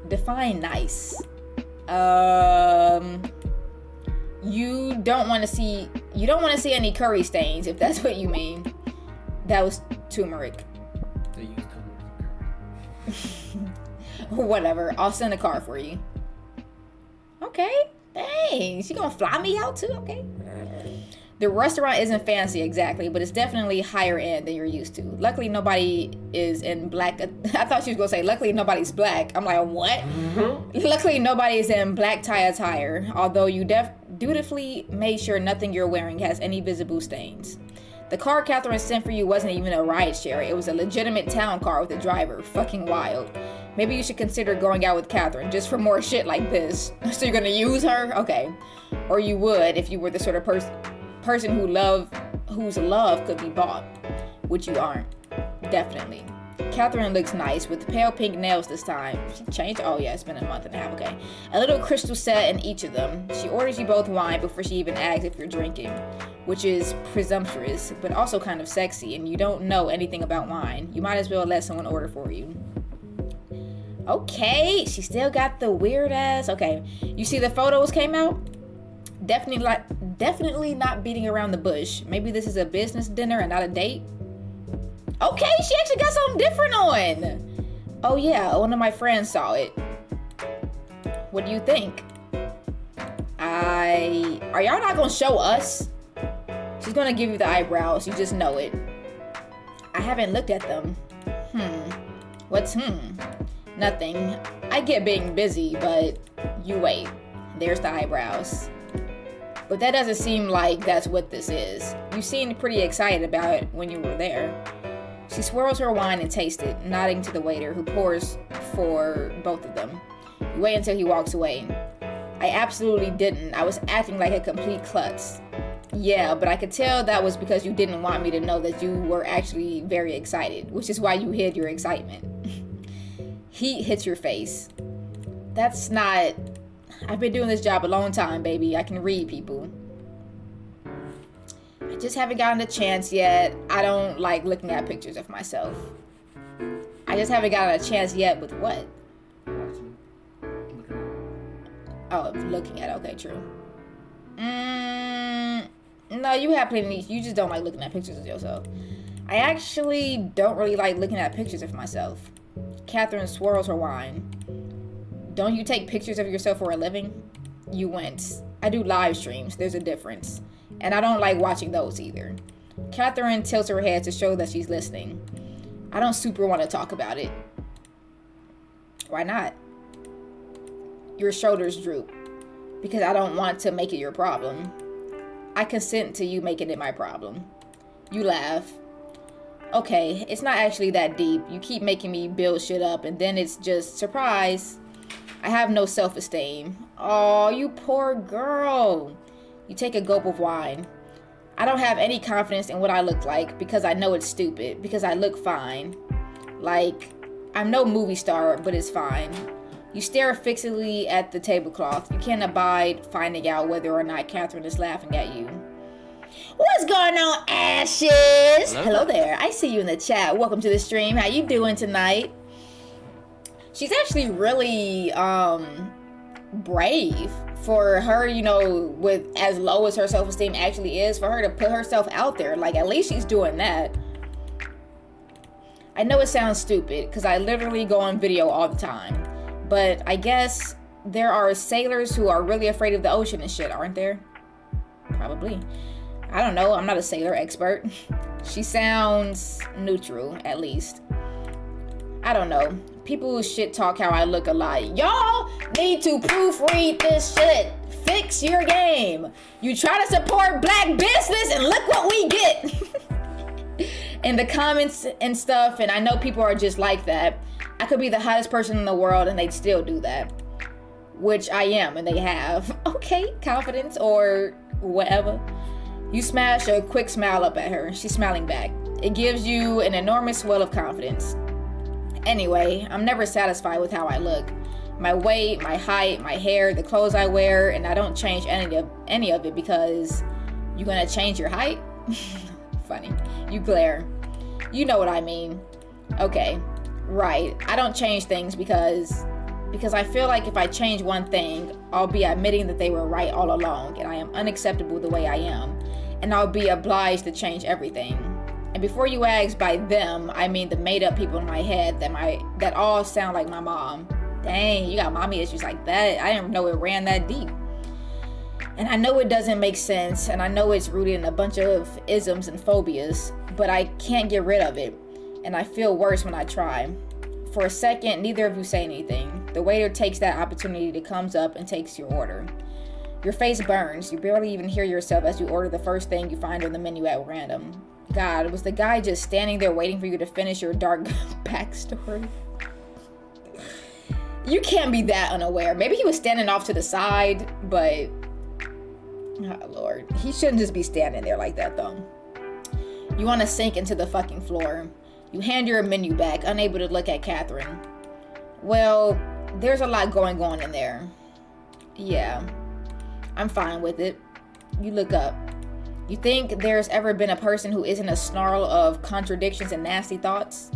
Define nice. You don't want to see any curry stains, if that's what you mean. That was turmeric. They use turmeric for curry. Whatever. I'll send a car for you. Okay. Thanks. She gonna fly me out too? Okay. The restaurant isn't fancy exactly, but it's definitely higher end than you're used to. Luckily, nobody is in black. I thought she was gonna say, luckily nobody's black. I'm like, what? Mm-hmm. Luckily, nobody is in black tie attire, although you dutifully made sure nothing you're wearing has any visible stains. The car Catherine sent for you wasn't even a ride share. It was a legitimate town car with a driver. Fucking wild. Maybe you should consider going out with Catherine just for more shit like this. So you're gonna use her? Okay. Or you would if you were the sort of person whose love could be bought, which you aren't. Definitely. Catherine looks nice with pale pink nails this time. She changed? Oh yeah, it's been a month and a half. Okay. A little crystal set in each of them. She orders you both wine before she even asks if you're drinking, which is presumptuous, but also kind of sexy, and you don't know anything about wine. You might as well let someone order for you. Okay, she still got the weird ass. Okay, you see the photos came out? Definitely not beating around the bush. Maybe this is a business dinner and not a date. Okay, she actually got something different on. Oh yeah, one of my friends saw it. What do you think? Are y'all not gonna show us? She's gonna give you the eyebrows, you just know it. I haven't looked at them. What's Nothing. I get being busy, but you wait. There's the eyebrows. But that doesn't seem like that's what this is. You seemed pretty excited about it when you were there. She swirls her wine and tastes it, nodding to the waiter who pours for both of them. You wait until he walks away. I absolutely didn't. I was acting like a complete klutz. Yeah, but I could tell that was because you didn't want me to know that you were actually very excited, which is why you hid your excitement. Heat hits your face. That's not... I've been doing this job a long time, baby. I can read people. I just haven't gotten a chance yet. I don't like looking at pictures of myself. I just haven't gotten a chance yet with what? Oh, looking at it. Okay, true. No, you have plenty. You just don't like looking at pictures of yourself. I actually don't really like looking at pictures of myself. Catherine swirls her wine. Don't you take pictures of yourself for a living? You went. I do live streams. There's a difference. And I don't like watching those either. Catherine tilts her head to show that she's listening. I don't super want to talk about it. Why not? Your shoulders droop. Because I don't want to make it your problem. I consent to you making it my problem. You laugh. Okay, it's not actually that deep. You keep making me build shit up, and then it's just, surprise, I have no self-esteem. Oh, you poor girl. You take a gulp of wine. I don't have any confidence in what I look like because I know it's stupid, because I look fine. Like, I'm no movie star, but it's fine. You stare fixedly at the tablecloth. You can't abide finding out whether or not Catherine is laughing at you. What's going on, Ashes? Hello there. I see you in the chat. Welcome to the stream. How you doing tonight? She's actually really brave for her, you know, with as low as her self-esteem actually is, for her to put herself out there. Like, at least she's doing that. I know it sounds stupid because I literally go on video all the time, but I guess there are sailors who are really afraid of the ocean and shit, aren't there? Probably. I don't know. I'm not a sailor expert. She sounds neutral, at least. I don't know. People who shit talk how I look a lot. Y'all need to proofread this shit. Fix your game. You try to support black business and look what we get. In the comments and stuff, and I know people are just like that. I could be the hottest person in the world and they'd still do that. Which I am, and they have. Okay, confidence or whatever. You smash a quick smile up at her. She's smiling back. It gives you an enormous swell of confidence. Anyway, I'm never satisfied with how I look. My weight, my height, my hair, the clothes I wear, and I don't change any of it because you gonna change your height? Funny. You glare. You know what I mean. Okay, right. I don't change things because I feel like if I change one thing, I'll be admitting that they were right all along and I am unacceptable the way I am. And I'll be obliged to change everything. And before you ask by them, I mean the made up people in my head that all sound like my mom. Dang, you got mommy issues like that. I didn't know it ran that deep. And I know it doesn't make sense, and I know it's rooted in a bunch of isms and phobias, but I can't get rid of it. And I feel worse when I try. For a second, neither of you say anything. The waiter takes that opportunity to comes up and takes your order. Your face burns. You barely even hear yourself as you order the first thing you find on the menu at random. God, was the guy just standing there waiting for you to finish your dark backstory? You can't be that unaware. Maybe he was standing off to the side, but... oh, Lord. He shouldn't just be standing there like that, though. You want to sink into the fucking floor. You hand your menu back, unable to look at Catherine. Well, there's a lot going on in there. Yeah. I'm fine with it. You look up. You think there's ever been a person who isn't a snarl of contradictions and nasty thoughts?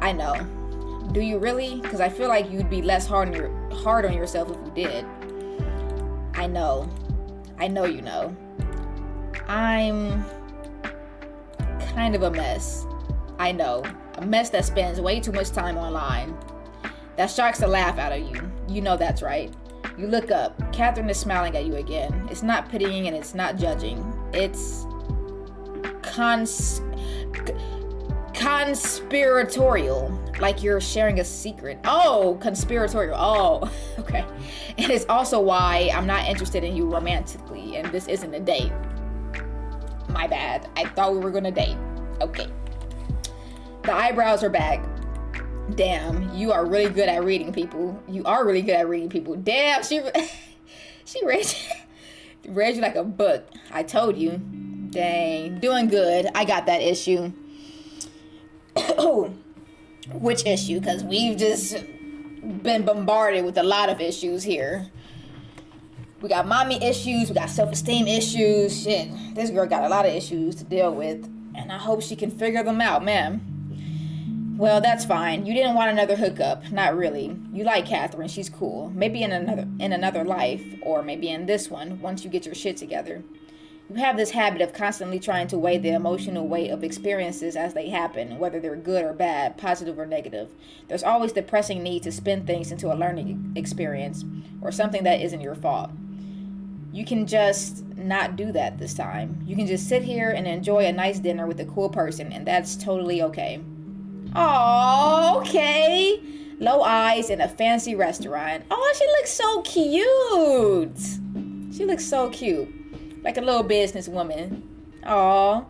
I know. Do you really? Because I feel like you'd be less hard on yourself if you did. I know. I know you know. I'm kind of a mess. I know. A mess that spends way too much time online. That shocks the laugh out of you. You know that's right. You look up. Catherine is smiling at you again. It's not pitying and it's not judging. It's conspiratorial. Like you're sharing a secret. Oh, conspiratorial. Oh, okay. And it's also why I'm not interested in you romantically and this isn't a date. My bad. I thought we were gonna date. Okay. The eyebrows are back. Damn, you are really good at reading people. You are really good at reading people. Damn, she read you like a book. I told you. Dang, doing good. I got that issue. Which issue? Because we've just been bombarded with a lot of issues here. We got mommy issues. We got self-esteem issues. Shit, this girl got a lot of issues to deal with. And I hope she can figure them out, man. Well, that's fine. You didn't want another hookup. Not really. You like Catherine. She's cool. Maybe in another life, or maybe in this one, once you get your shit together. You have this habit of constantly trying to weigh the emotional weight of experiences as they happen, whether they're good or bad, positive or negative. There's always the pressing need to spin things into a learning experience, or something that isn't your fault. You can just not do that this time. You can just sit here and enjoy a nice dinner with a cool person, and that's totally okay. Oh, okay. Low eyes in a fancy restaurant. Oh, she looks so cute. She looks so cute. Like a little businesswoman. Aw.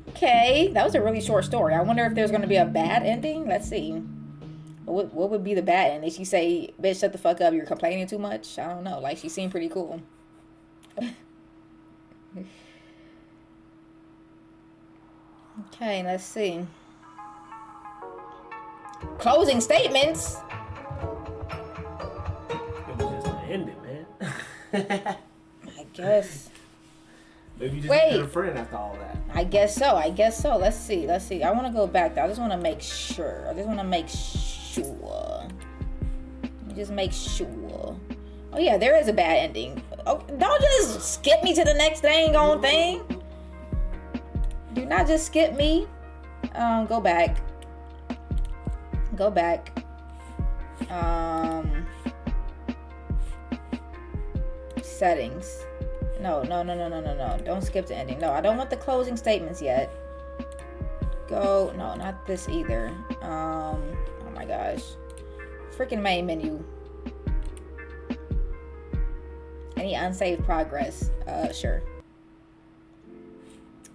Okay, that was a really short story. I wonder if there's gonna be a bad ending. Let's see. What would be the bad ending? She say, "Bitch, shut the fuck up. You're complaining too much." I don't know. Like, she seemed pretty cool. Okay, let's see. Closing statements. It was just an ending, man. I guess. Maybe you just Wait. been a friend after all that. I guess so. Let's see. I want to go back though. I just want to make sure. Let me just make sure. Oh yeah, there is a bad ending. Oh, don't just skip me to the next thing. Do not just skip me. Go back. Settings. No. Don't skip the ending. No, I don't want the closing statements yet. No, not this either. Oh my gosh. Freaking main menu. Any unsaved progress? Sure.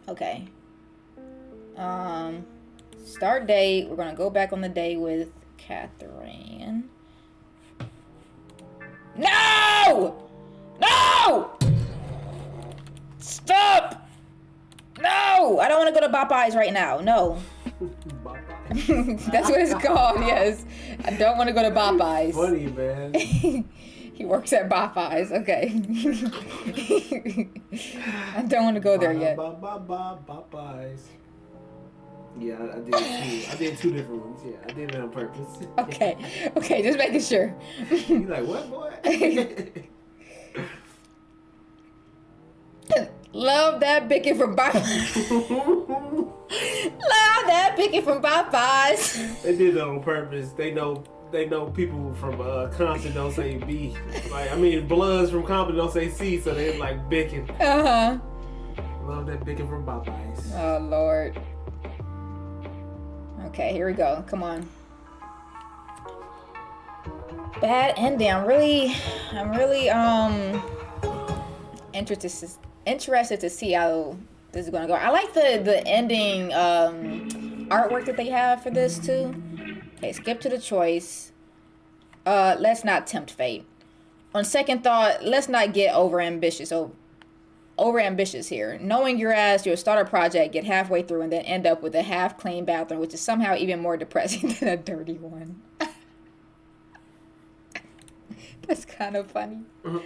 Okay. Start date. We're gonna go back on the day with Catherine. No! Stop! No! I don't want to go to Popeyes right now. No. That's what it's called, yes. I don't want to go to Popeyes. Funny, man. He works at Popeyes. Okay. I don't want to go there yet. Popeyes. Yeah, I did two. I did two different ones. Yeah, I did it on purpose. Okay, just making sure. You like, what, boy? Love that bicket from Popeyes. Love that bicket from Popeyes. They did it on purpose. They know people from Compton don't say B. Bloods from Compton don't say C, so they like bicken. Love that bicken from Popeyes. Oh Lord. Okay, here we go. Come on. Bad ending. I'm really interested to see how this is gonna go. I like the ending artwork that they have for this too. Okay, skip to the choice. Let's not tempt fate. On second thought, let's not get overambitious here. Knowing your ass, you'll start a project, get halfway through, and then end up with a half-clean bathroom, which is somehow even more depressing than a dirty one. That's kind of funny. Mm-hmm.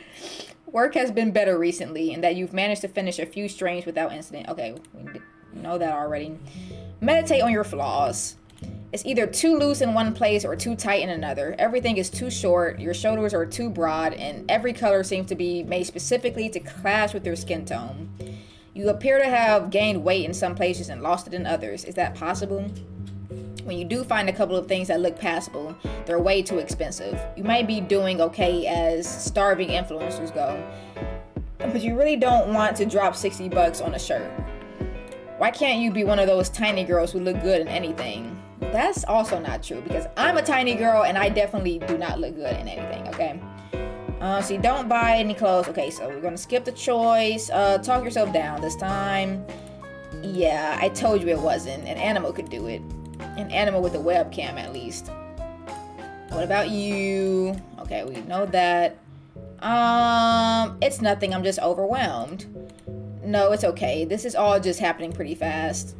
Work has been better recently, in that you've managed to finish a few strains without incident. Okay, we know that already. Meditate on your flaws. It's either too loose in one place or too tight in another. Everything is too short, your shoulders are too broad, and every color seems to be made specifically to clash with your skin tone. You appear to have gained weight in some places and lost it in others. Is that possible? When you do find a couple of things that look passable, they're way too expensive. You might be doing okay as starving influencers go, but you really don't want to drop $60 on a shirt. Why can't you be one of those tiny girls who look good in anything? That's also not true, because I'm a tiny girl and I definitely do not look good in anything, okay? So you don't buy any clothes. Okay, so we're gonna skip the choice. Talk yourself down this time. Yeah, I told you it wasn't. An animal could do it. An animal with a webcam, at least. What about you? Okay, we know that. It's nothing. I'm just overwhelmed. No, it's okay. This is all just happening pretty fast.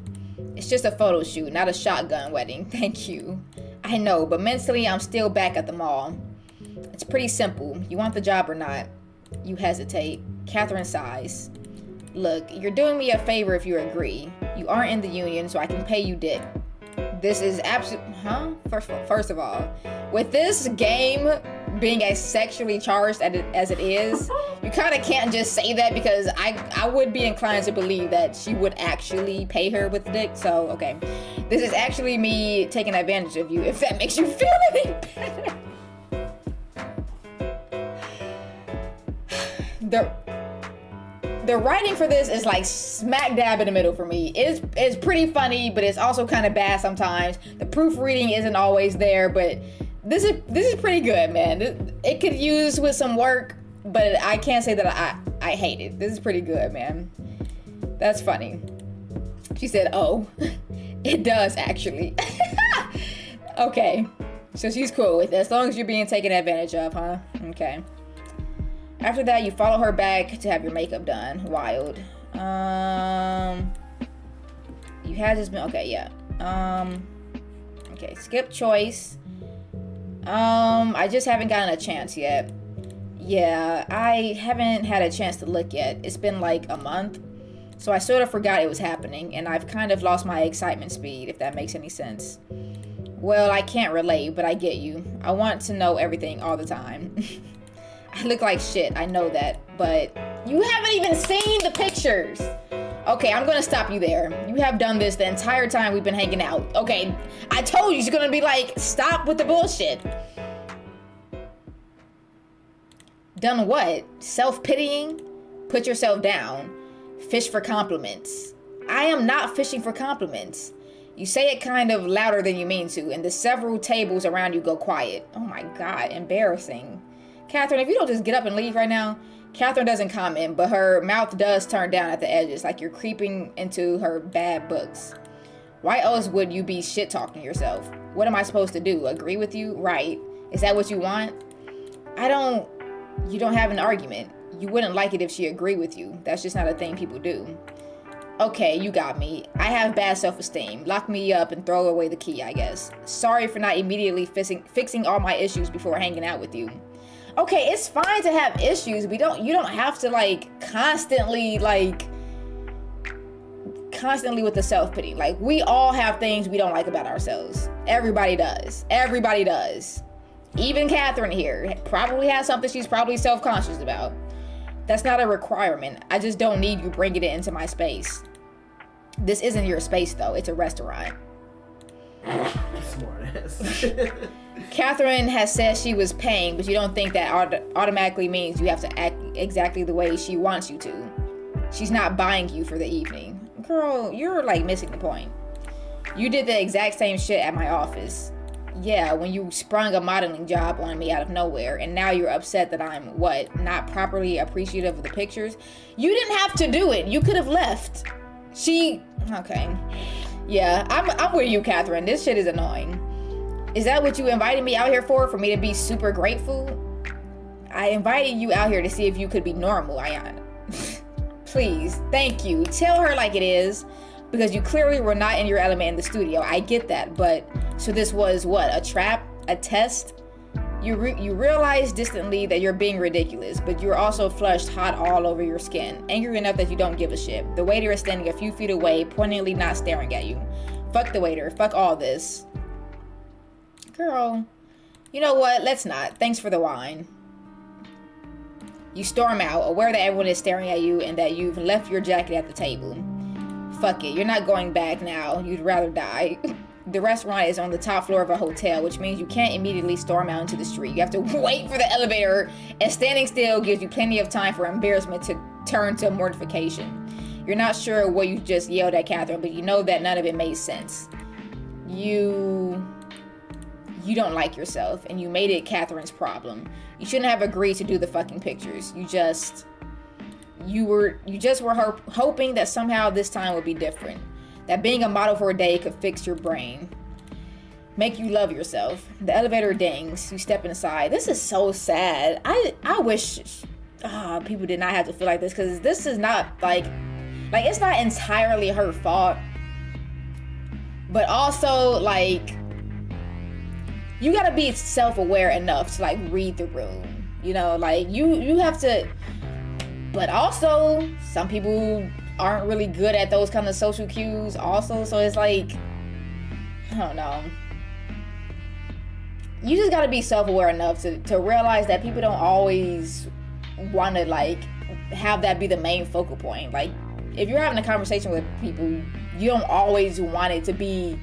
It's just a photo shoot, not a shotgun wedding. Thank you. I know, but mentally, I'm still back at the mall. It's pretty simple. You want the job or not? You hesitate. Catherine sighs. Look, you're doing me a favor if you agree. You aren't in the union, so I can pay you dick. This is First of all, with this game being as sexually charged as it is, you kind of can't just say that, because I would be inclined to believe that she would actually pay her with dick. So, okay. This is actually me taking advantage of you, if that makes you feel any better. The writing for this is like smack dab in the middle for me. It's pretty funny, but it's also kind of bad sometimes. The proofreading isn't always there, but this is pretty good, man. It could use with some work, but I can't say that I hate it. This is pretty good, man. That's funny. She said, oh, it does actually. Okay. So she's cool with it. As long as you're being taken advantage of, huh? Okay. After that, you follow her back to have your makeup done. Wild. You had just been, okay, yeah. Okay, skip choice. I just haven't gotten a chance yet. Yeah, I haven't had a chance to look yet. It's been like a month. So I sort of forgot it was happening, and I've kind of lost my excitement speed, if that makes any sense. Well, I can't relate, but I get you. I want to know everything all the time. I look like shit, I know that, but you haven't even seen the pictures. Okay, I'm gonna stop you there. You have done this the entire time we've been hanging out. Okay, I told you she's gonna be like, stop with the bullshit. Done what? Self-pitying? Put yourself down. Fish for compliments. I am not fishing for compliments. You say it kind of louder than you mean to, and the several tables around you go quiet. Oh my God, embarrassing. Catherine, if you don't just get up and leave right now. Catherine doesn't comment, but her mouth does turn down at the edges, like you're creeping into her bad books. Why else would you be shit-talking yourself? What am I supposed to do? Agree with you? Right. Is that what you want? You don't have an argument. You wouldn't like it if she agreed with you. That's just not a thing people do. Okay, you got me. I have bad self-esteem. Lock me up and throw away the key, I guess. Sorry for not immediately fixing all my issues before hanging out with you. Okay, it's fine to have issues. You don't have to constantly with the self-pity. Like, we all have things we don't like about ourselves. Everybody does. Everybody does. Even Catherine here probably has something she's probably self-conscious about. That's not a requirement. I just don't need you bringing it into my space. This isn't your space, though. It's a restaurant. Smart ass. Catherine has said she was paying, but you don't think that automatically means you have to act exactly the way she wants you to. She's not buying you for the evening. Girl, you're missing the point. You did the exact same shit at my office. Yeah, when you sprung a modeling job on me out of nowhere, and now you're upset that I'm, not properly appreciative of the pictures? You didn't have to do it. You could have left. Okay. Yeah, I'm with you, Catherine. This shit is annoying. Is that what you invited me out here for me to be super grateful? I invited you out here to see if you could be normal, Ayana. Please, thank you. Tell her like it is, because you clearly were not in your element in the studio. I get that, but so this was what? A trap? A test? You realize distantly that you're being ridiculous, but you're also flushed hot all over your skin, angry enough that you don't give a shit. The waiter is standing a few feet away, pointedly not staring at you. Fuck the waiter. Fuck all this. Girl, you know what? Let's not. Thanks for the wine. You storm out, aware that everyone is staring at you and that you've left your jacket at the table. Fuck it. You're not going back now. You'd rather die. The restaurant is on the top floor of a hotel, which means you can't immediately storm out into the street. You have to wait for the elevator, and standing still gives you plenty of time for embarrassment to turn to mortification. You're not sure what you just yelled at Catherine, but you know that none of it made sense. You don't like yourself, and you made it Catherine's problem. You shouldn't have agreed to do the fucking pictures. You just were hoping that somehow this time would be different. That being a model for a day could fix your brain. Make you love yourself. The elevator dings. You step inside. This is so sad. I wish people did not have to feel like this, because this is not it's not entirely her fault. But also, you gotta be self-aware enough to read the room. You have to. But also, some people aren't really good at those kind of social cues also, so it's I don't know. You just gotta be self-aware enough to realize that people don't always want to have that be the main focal point. If you're having a conversation with people, you don't always want it to be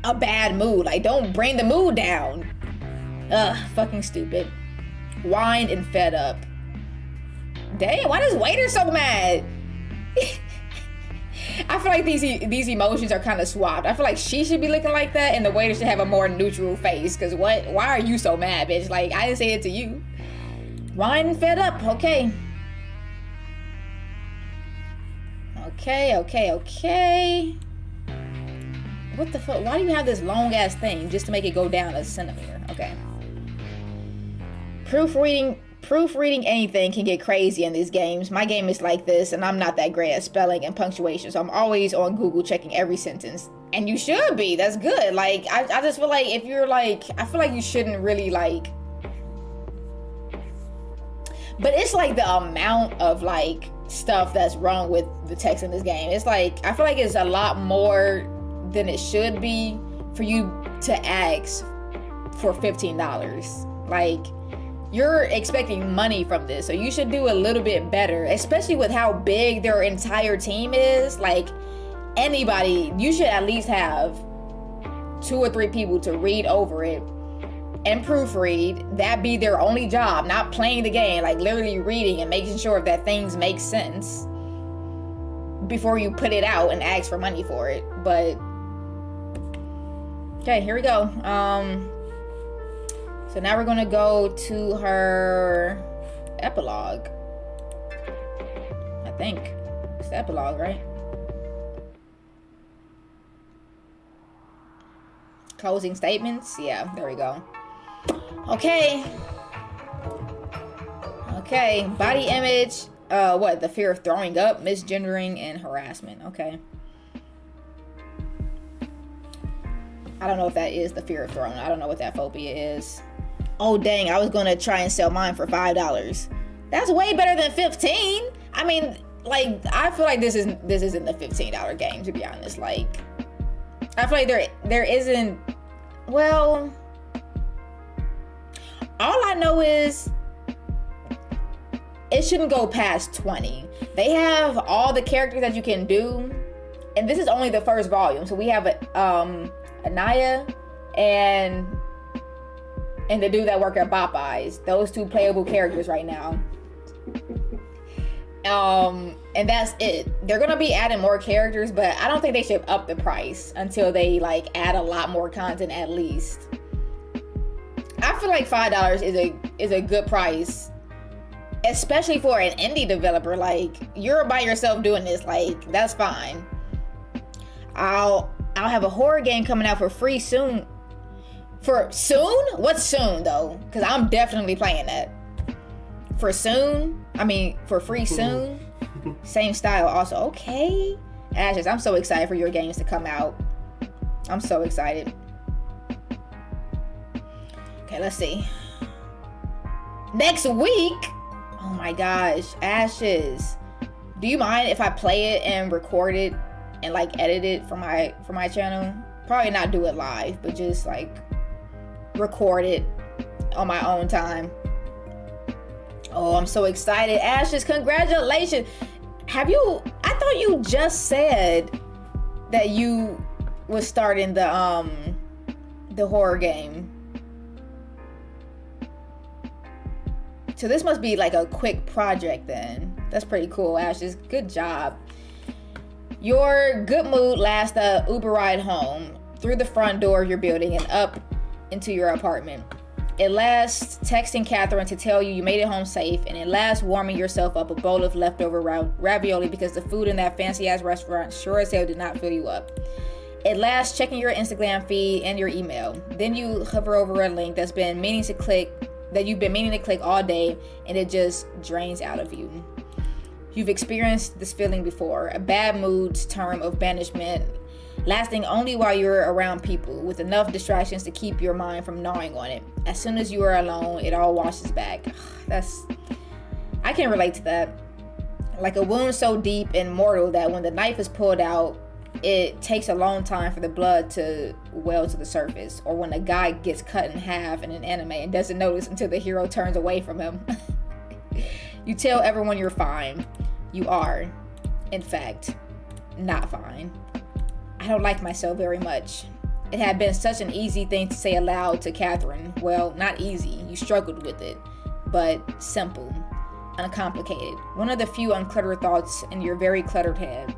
a bad mood. Don't bring the mood down. Ugh, fucking stupid. Whined and fed up. Damn, why is waiter so mad? I feel like these emotions are kind of swapped. I feel like she should be looking like that, and the waiter should have a more neutral face. Cause why are you so mad, bitch? I didn't say it to you. Wine and fed up, okay. Okay. What the fuck? Why do you have this long ass thing just to make it go down a centimeter? Okay. Proofreading anything can get crazy in these games. My game is like this, and I'm not that great at spelling and punctuation, so I'm always on Google checking every sentence. And you should be. That's good. Like, I just feel like if you're like, I feel like you shouldn't really like. But it's like the amount of like stuff that's wrong with the text in this game. It's like, I feel like it's a lot more than it should be for you to ask for $15. Like, you're expecting money from this, so you should do a little bit better, especially with how big their entire team is. Like, anybody, you should at least have 2 or 3 people to read over it and proofread. That be their only job, not playing the game, like literally reading and making sure that things make sense before you put it out and ask for money for it. But okay, here we go. So now we're gonna go to her epilogue. I think it's the epilogue, right? Closing statements. Yeah, there we go. Okay. Body image. What? The fear of throwing up, misgendering, and harassment. Okay. I don't know if that is the fear of throwing. I don't know what that phobia is. Oh dang! I was gonna try and sell mine for $5. That's way better than $15. I mean, like, I feel like this isn't the $15 game, to be honest. Like, I feel like there isn't. Well, all I know is it shouldn't go past 20. They have all the characters that you can do, and this is only the first volume. So we have Inaya and the dude that work at Popeyes. Those 2 playable characters right now. And that's it. They're gonna be adding more characters, but I don't think they should up the price until they like add a lot more content at least. I feel like $5 is a good price, especially for an indie developer. Like, you're by yourself doing this, like, that's fine. I'll have a horror game coming out for free soon. For soon? What's soon though? Because I'm definitely playing that. For soon? I mean, for free soon? Same style also. Okay. Ashes, I'm so excited for your games to come out. I'm so excited. Okay, let's see. Next week? Oh my gosh. Ashes. Do you mind if I play it and record it and like edit it for my channel? Probably not do it live, but just like record it on my own time. Oh, I'm so excited. Ashes, congratulations. I thought you just said that you was starting the horror game. So this must be like a quick project then. That's pretty cool, Ashes. Good job. Your good mood lasts the Uber ride home, through the front door of your building and up into your apartment. It lasts texting Catherine to tell you made it home safe, and it lasts warming yourself up a bowl of leftover ravioli because the food in that fancy-ass restaurant sure as hell did not fill you up. It lasts checking your Instagram feed and your email. Then you hover over a link that you've been meaning to click all day, and it just drains out of you. You've experienced this feeling before, a bad mood's term of banishment, lasting only while you're around people, with enough distractions to keep your mind from gnawing on it. As soon as you are alone, it all washes back. I can relate to that. Like a wound so deep and mortal that when the knife is pulled out, it takes a long time for the blood to well to the surface. Or when a guy gets cut in half in an anime and doesn't notice until the hero turns away from him. You tell everyone you're fine. You are, in fact, not fine. I don't like myself very much. It had been such an easy thing to say aloud to Catherine. Well, not easy. You struggled with it. But simple. Uncomplicated. One of the few uncluttered thoughts in your very cluttered head.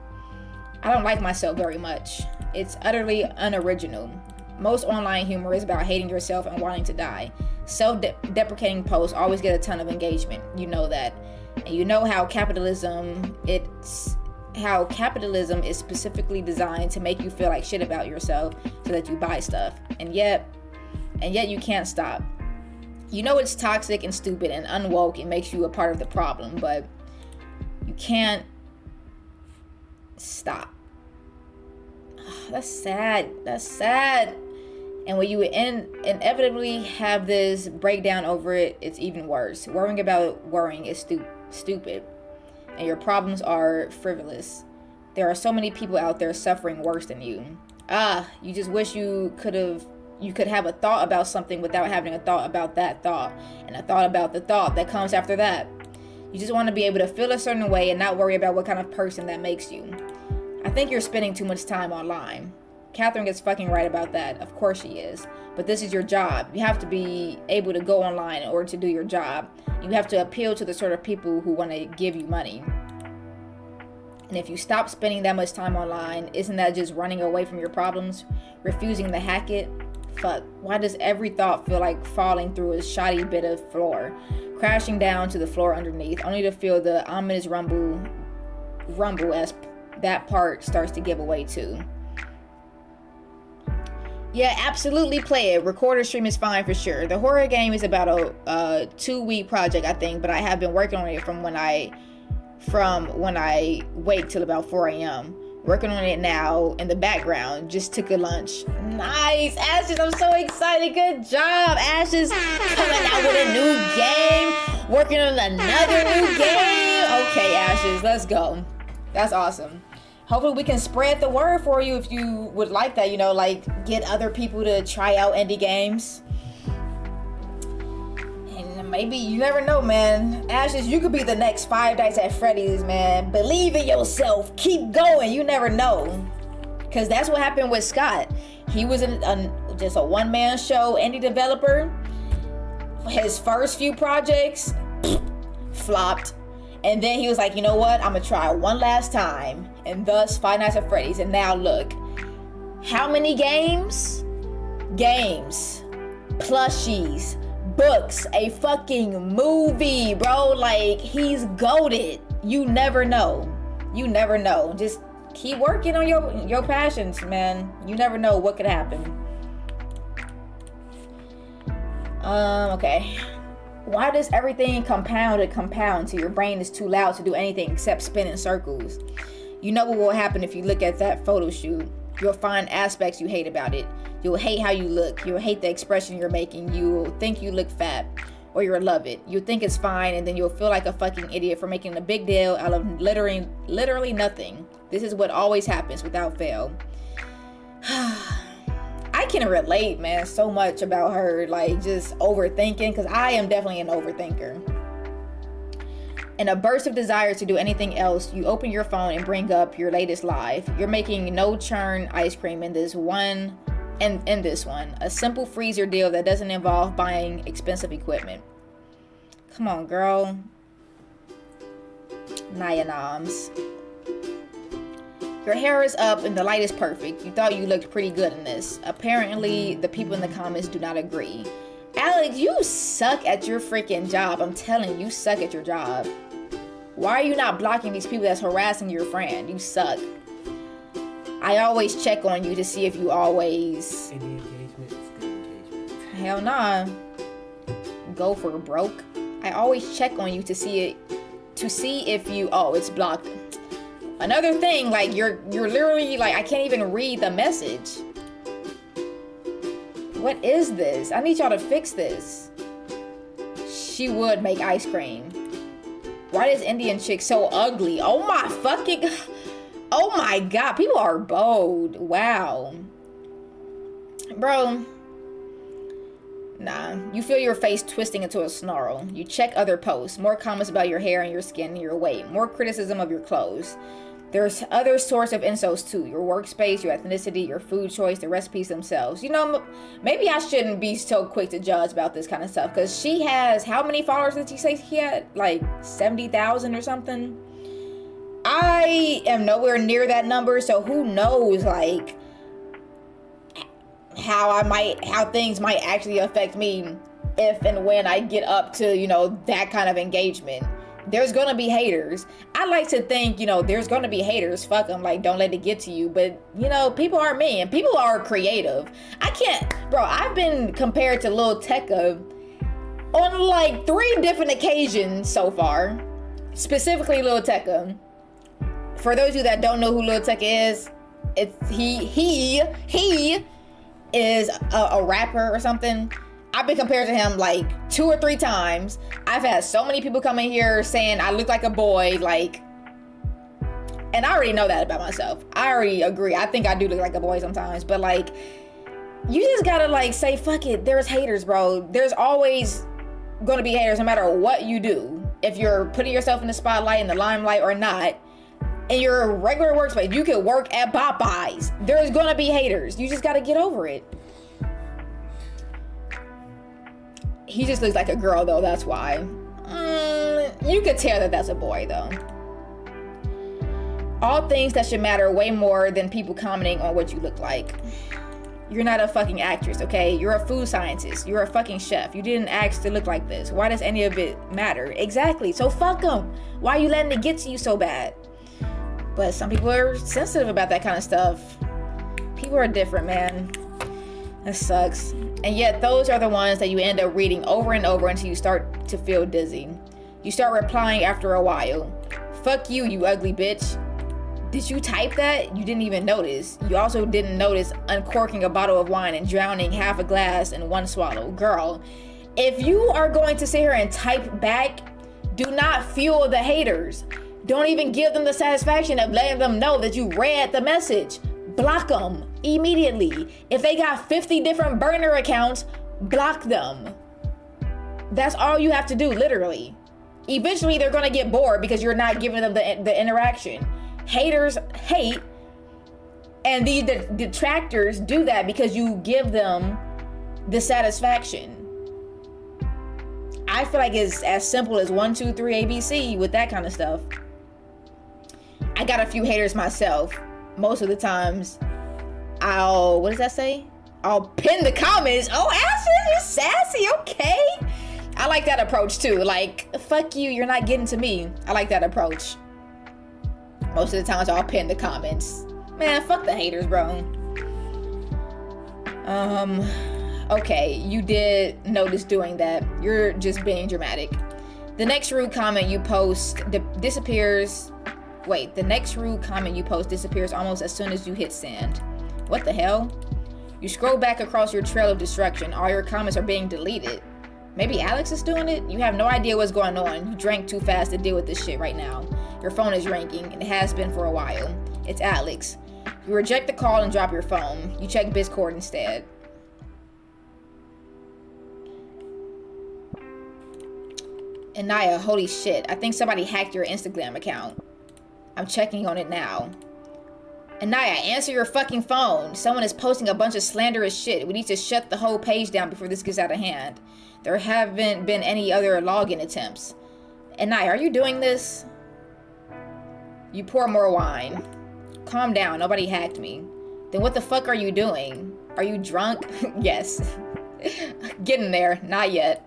I don't like myself very much. It's utterly unoriginal. Most online humor is about hating yourself and wanting to die. Self-deprecating posts always get a ton of engagement. You know that. And you know how capitalism, how capitalism is specifically designed to make you feel like shit about yourself so that you buy stuff. And yet you can't stop. You know it's toxic and stupid and unwoke. It makes you a part of the problem, but you can't stop. That's sad. And when you inevitably have this breakdown over it, it's even worse. Worrying about worrying is stupid. And your problems are frivolous. There are so many people out there suffering worse than you. You just wish you could have a thought about something without having a thought about that thought, and a thought about the thought that comes after that. You just want to be able to feel a certain way and not worry about what kind of person that makes you. I think you're spending too much time online. Catherine gets fucking right about that. Of course she is. But this is your job. You have to be able to go online in order to do your job. You have to appeal to the sort of people who want to give you money. And if you stop spending that much time online, isn't that just running away from your problems? Refusing to hack it? Fuck. Why does every thought feel like falling through a shoddy bit of floor, crashing down to the floor underneath, only to feel the ominous rumble as that part starts to give away too? Yeah, absolutely play it. Record or stream is fine for sure. The horror game is about a 2-week project, I think, but I have been working on it from when I wake till about 4 a.m. Working on it now in the background. Just took a lunch. Nice, Ashes. I'm so excited. Good job, Ashes. Coming out with a new game. Working on another new game. Okay, Ashes, let's go. That's awesome. Hopefully we can spread the word for you if you would like that, like get other people to try out indie games. And maybe, you never know, man. Ashes, you could be the next Five Nights at Freddy's, man. Believe in yourself. Keep going. You never know. Because that's what happened with Scott. He was just a one-man show indie developer. His first few projects flopped. And then he was like, you know what? I'm going to try one last time. And thus, Five Nights at Freddy's. And now look. How many games? Games. Plushies. Books. A fucking movie, bro. Like, he's goated. You never know. You never know. Just keep working on your passions, man. You never know what could happen. Okay. Why does everything compound till your brain is too loud to do anything except spin in circles? You know what will happen if you look at that photo shoot. You'll find aspects you hate about it. You'll hate how you look. You'll hate the expression you're making. You'll think you look fat, or you'll love it. You'll think it's fine, and then you'll feel like a fucking idiot for making a big deal out of literally nothing. This is what always happens without fail. I can relate, man, so much about her, like, just overthinking, because I am definitely an overthinker. In a burst of desire to do anything else, you open your phone and bring up your latest live. You're making no churn ice cream in this one, a simple freezer deal that doesn't involve buying expensive equipment. Come on, girl. Inaya noms. Your hair is up and the light is perfect. You thought you looked pretty good in this. Apparently, the people in the comments do not agree. Alex, you suck at your freaking job. I'm telling you, you suck at your job. Why are you not blocking these people that's harassing your friend? You suck. I always check on you to see if you always... Any engagement is good engagement. Hell nah. Go for broke. I always check on you to see if you... Oh, it's blocked. Another thing, like, you're literally, like, I can't even read the message. What is this? I need y'all to fix this. She would make ice cream. Why is Indian chick so ugly? Oh my fucking... Oh my god, people are bold. Wow. Bro. Nah, you feel your face twisting into a snarl. You check other posts. More comments about your hair and your skin and your weight. More criticism of your clothes. There's other sorts of insults too. Your workspace, your ethnicity, your food choice, the recipes themselves. You know, maybe I shouldn't be so quick to judge about this kind of stuff. Because she has, how many followers did she say she had? Like 70,000 or something? I am nowhere near that number. So who knows, like, how things might actually affect me if and when I get up to, you know, that kind of engagement. There's gonna be haters. I like to think, there's gonna be haters. Fuck them. Like, don't let it get to you. But, people are mean. People are creative. I've been compared to Lil Tecca on like 3 different occasions so far. Specifically Lil Tecca. For those of you that don't know who Lil Tecca is, he is a rapper or something. I've been compared to him like 2 or 3 times. I've had so many people come in here saying I look like a boy, and I already know that about myself. I already agree. I think I do look like a boy sometimes, but you just gotta say, fuck it. There's haters, bro. There's always gonna be haters no matter what you do. If you're putting yourself in the spotlight, in the limelight or not, in your regular workspace, you could work at Popeyes. There's gonna be haters. You just gotta get over it. He just looks like a girl, though. That's why. You could tell that that's a boy, though. All things that should matter way more than people commenting on what you look like. You're not a fucking actress, okay? You're a food scientist. You're a fucking chef. You didn't ask to look like this. Why does any of it matter? Exactly. So fuck them. Why are you letting it get to you so bad? But some people are sensitive about that kind of stuff. People are different, man. That sucks. And yet those are the ones that you end up reading over and over until you start to feel dizzy. You start replying after a while. Fuck you, you ugly bitch. Did you type that? You didn't even notice. You also didn't notice uncorking a bottle of wine and drowning half a glass in one swallow. Girl, if you are going to sit here and type back, do not fuel the haters. Don't even give them the satisfaction of letting them know that you read the message. Block them immediately. If they got 50 different burner accounts, block them. That's all you have to do, literally. Eventually, they're going to get bored because you're not giving them the interaction. Haters hate, and the detractors do that because you give them the satisfaction. I feel like it's as simple as 1, 2, 3, ABC with that kind of stuff. I got a few haters myself. Most of the times, what does that say? I'll pin the comments. Oh, Ashley, you're sassy, okay. I like that approach too. Fuck you, you're not getting to me. I like that approach. Most of the times I'll pin the comments. Man, fuck the haters, bro. Okay, you did notice doing that. You're just being dramatic. The next rude comment you post disappears. Wait, the next rude comment you post disappears almost as soon as you hit send. What the hell? You scroll back across your trail of destruction. All your comments are being deleted. Maybe Alex is doing it? You have no idea what's going on. You drank too fast to deal with this shit right now. Your phone is ringing, and it has been for a while. It's Alex. You reject the call and drop your phone. You check Discord instead. Inaya, holy shit. I think somebody hacked your Instagram account. I'm checking on it now. Inaya, answer your fucking phone. Someone is posting a bunch of slanderous shit. We need to shut the whole page down before this gets out of hand. There haven't been any other login attempts. Inaya, are you doing this? You pour more wine. Calm down, nobody hacked me. Then what the fuck are you doing? Are you drunk? Yes. Getting there, not yet.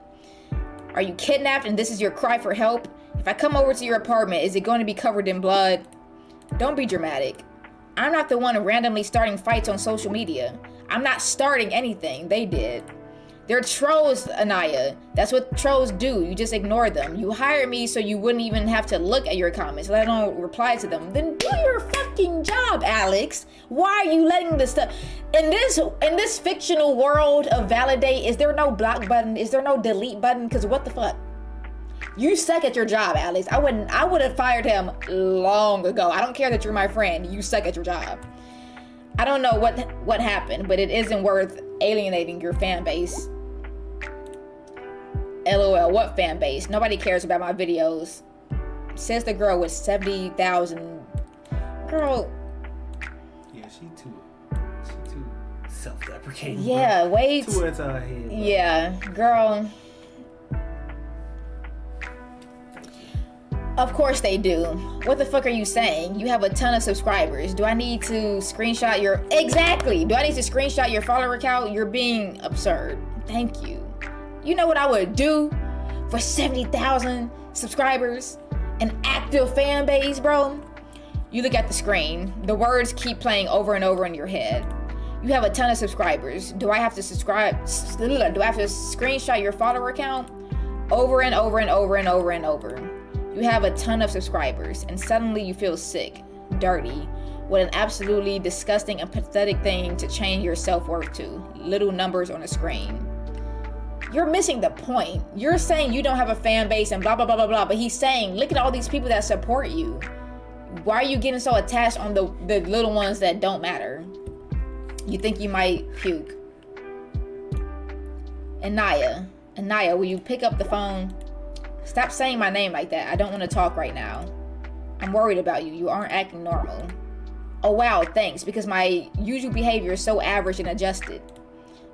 Are you kidnapped and this is your cry for help? If I come over to your apartment, is it going to be covered in blood? Don't be dramatic. I'm not the one randomly starting fights on social media. I'm not starting anything, they did. They're trolls, Inaya. That's what trolls do. You just ignore them. You hired me so you wouldn't even have to look at your comments, let alone reply to them. Then do your fucking job, Alex. Why are you letting this stuff... In this fictional world of ValiDate, is there no block button? Is there no delete button? Because what the fuck? You suck at your job, Alex. I would have fired him long ago. I don't care that you're my friend. You suck at your job. I don't know what happened, but it isn't worth alienating your fan base. LOL, what fan base? Nobody cares about my videos. Says the girl with 70,000. Girl. Yeah, she too self-deprecating. Yeah, bro. wait. Too into her head. Bro. Yeah, girl. Of course they do. What the fuck are you saying? You have a ton of subscribers. Do I need to screenshot your... Exactly. Do I need to screenshot your follower count? You're being absurd. Thank you. You know what I would do for 70,000 subscribers? An active fan base, bro. You look at the screen. The words keep playing over and over in your head. You have a ton of subscribers. Do I have to screenshot your follower account? Over and over and over and over and over. You have a ton of subscribers, and suddenly you feel sick, dirty, with an absolutely disgusting and pathetic thing to change your self-worth to. Little numbers on a screen. You're missing the point. You're saying you don't have a fan base and blah, blah, blah, blah, blah. But he's saying, look at all these people that support you. Why are you getting so attached on the little ones that don't matter? You think you might puke. Inaya, will you pick up the phone? Stop saying my name like that. I don't want to talk right now. I'm worried about you. You aren't acting normal. Oh wow, thanks, because my usual behavior is so average and adjusted.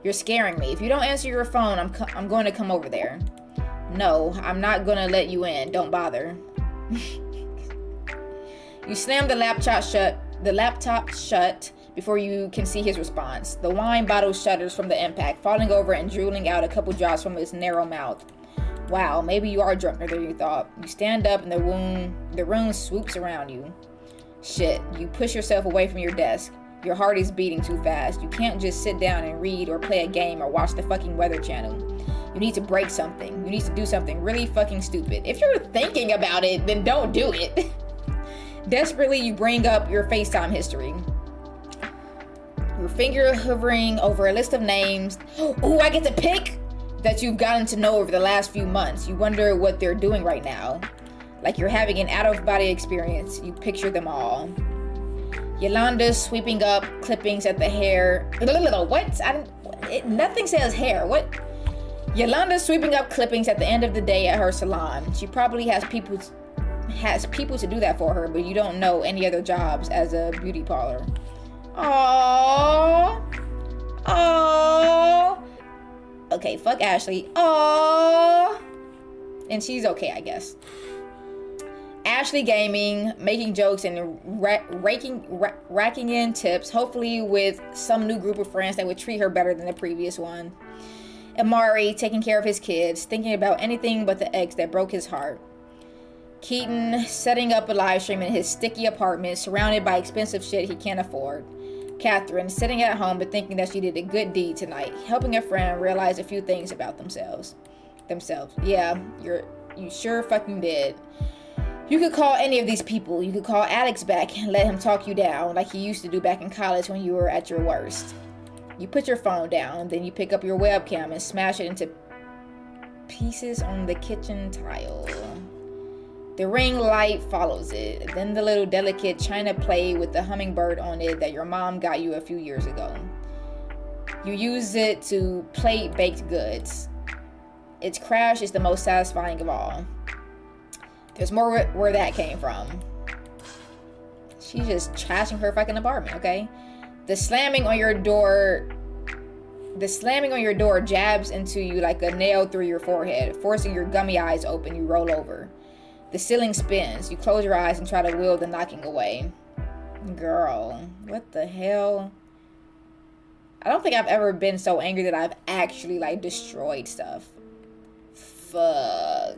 You're scaring me. If you don't answer your phone, I'm going to come over there. No, I'm not going to let you in. Don't bother. You slam the laptop shut before you can see his response. The wine bottle shudders from the impact, falling over and drooling out a couple drops from his narrow mouth. Wow, maybe you are drunker than you thought. You stand up and the room swoops around you. Shit, you push yourself away from your desk. Your heart is beating too fast. You can't just sit down and read or play a game or watch the fucking Weather Channel. You need to break something. You need to do something really fucking stupid. If you're thinking about it, then don't do it. Desperately, you bring up your FaceTime history. Your finger hovering over a list of names. Oh, I get to pick! That you've gotten to know over the last few months. You wonder what they're doing right now. Like you're having an out-of-body experience. You picture them all. Yolanda sweeping up clippings at the hair. What? Nothing says hair. What? Yolanda sweeping up clippings at the end of the day at her salon. She probably has people to do that for her, but you don't know any other jobs as a beauty parlor. Aww. Okay, fuck Ashley. Aww. And she's okay, I guess. Ashley gaming, making jokes, and racking in tips, hopefully with some new group of friends that would treat her better than the previous one. Amari taking care of his kids, thinking about anything but the ex that broke his heart. Keaton setting up a live stream in his sticky apartment, surrounded by expensive shit he can't afford. Catherine sitting at home but thinking that she did a good deed tonight, helping a friend realize a few things about themselves. Yeah, you sure fucking did. You could call any of these people. You could call Alex back and let him talk you down like he used to do back in college when you were at your worst. You put your phone down, then you pick up your webcam and smash it into pieces on the kitchen tile. The ring light follows it. Then the little delicate china plate with the hummingbird on it that your mom got you a few years ago. You use it to plate baked goods. Its crash is the most satisfying of all. There's more where that came from. She's just trashing her fucking apartment, okay? The slamming on your door jabs into you like a nail through your forehead, forcing your gummy eyes open. You roll over. The ceiling spins. You close your eyes and try to will the knocking away. Girl, what the hell? I don't think I've ever been so angry that I've actually destroyed stuff. Fuck.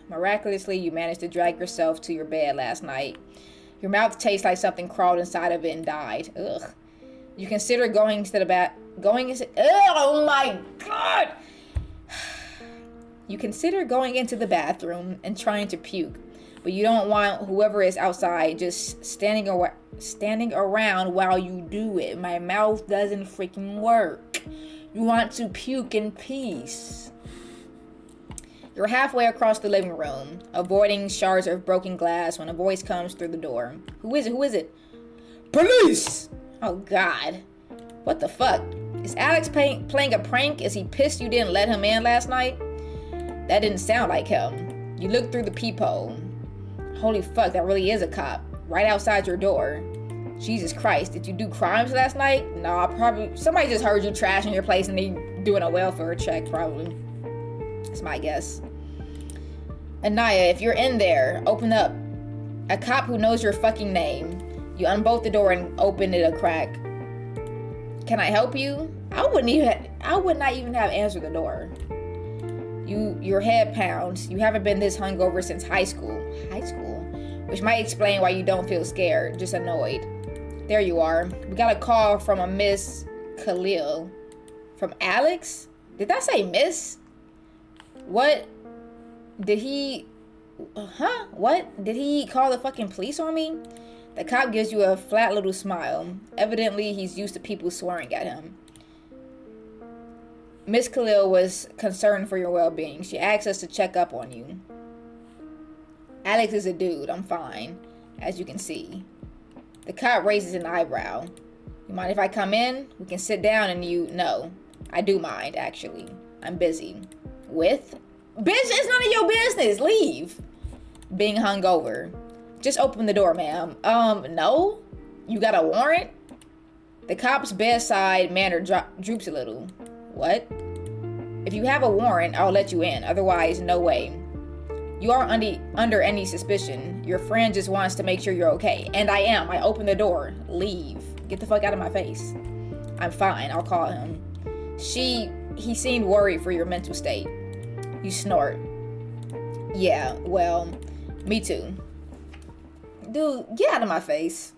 Miraculously, you managed to drag yourself to your bed last night. Your mouth tastes like something crawled inside of it and died. Ugh. You consider going to the oh my god! You consider going into the bathroom and trying to puke, but you don't want whoever is outside just standing around while you do it. My mouth doesn't freaking work. You want to puke in peace. You're halfway across the living room, avoiding shards of broken glass when a voice comes through the door. Who is it? Police! Oh god. What the fuck? Is Alex playing a prank? Is he pissed you didn't let him in last night? That didn't sound like him. You look through the peephole. Holy fuck, that really is a cop. Right outside your door. Jesus Christ, did you do crimes last night? Nah, probably. Somebody just heard you trashing your place and they doing a welfare check, probably. That's my guess. Inaya, if you're in there, open up. A cop who knows your fucking name. You unbolt the door and open it a crack. Can I help you? I would not even have answered the door. Your head pounds. You haven't been this hungover since high school. High school? which might explain why you don't feel scared, just annoyed. There you are. We got a call from a Miss Khalil. From Alex? Did that say Miss? What? Did he... What? Did he call the fucking police on me? The cop gives you a flat little smile. Evidently, he's used to people swearing at him. Miss Khalil was concerned for your well-being. She asked us to check up on you. Alex is a dude. I'm fine, as you can see. The cop raises an eyebrow. You mind if I come in? We can sit down and you... No, I do mind, actually. I'm busy. With? Bitch, it's none of your business. Leave. Being hungover. Just open the door, ma'am. No? You got a warrant? The cop's bedside manner droops a little. What? If you have a warrant, I'll let you in. Otherwise, no way. You aren't under any suspicion. Your friend just wants to make sure you're okay. And I am. I open the door. Leave. Get the fuck out of my face. I'm fine. I'll call him. He seemed worried for your mental state. You snort. Yeah, well, me too. Dude, get out of my face.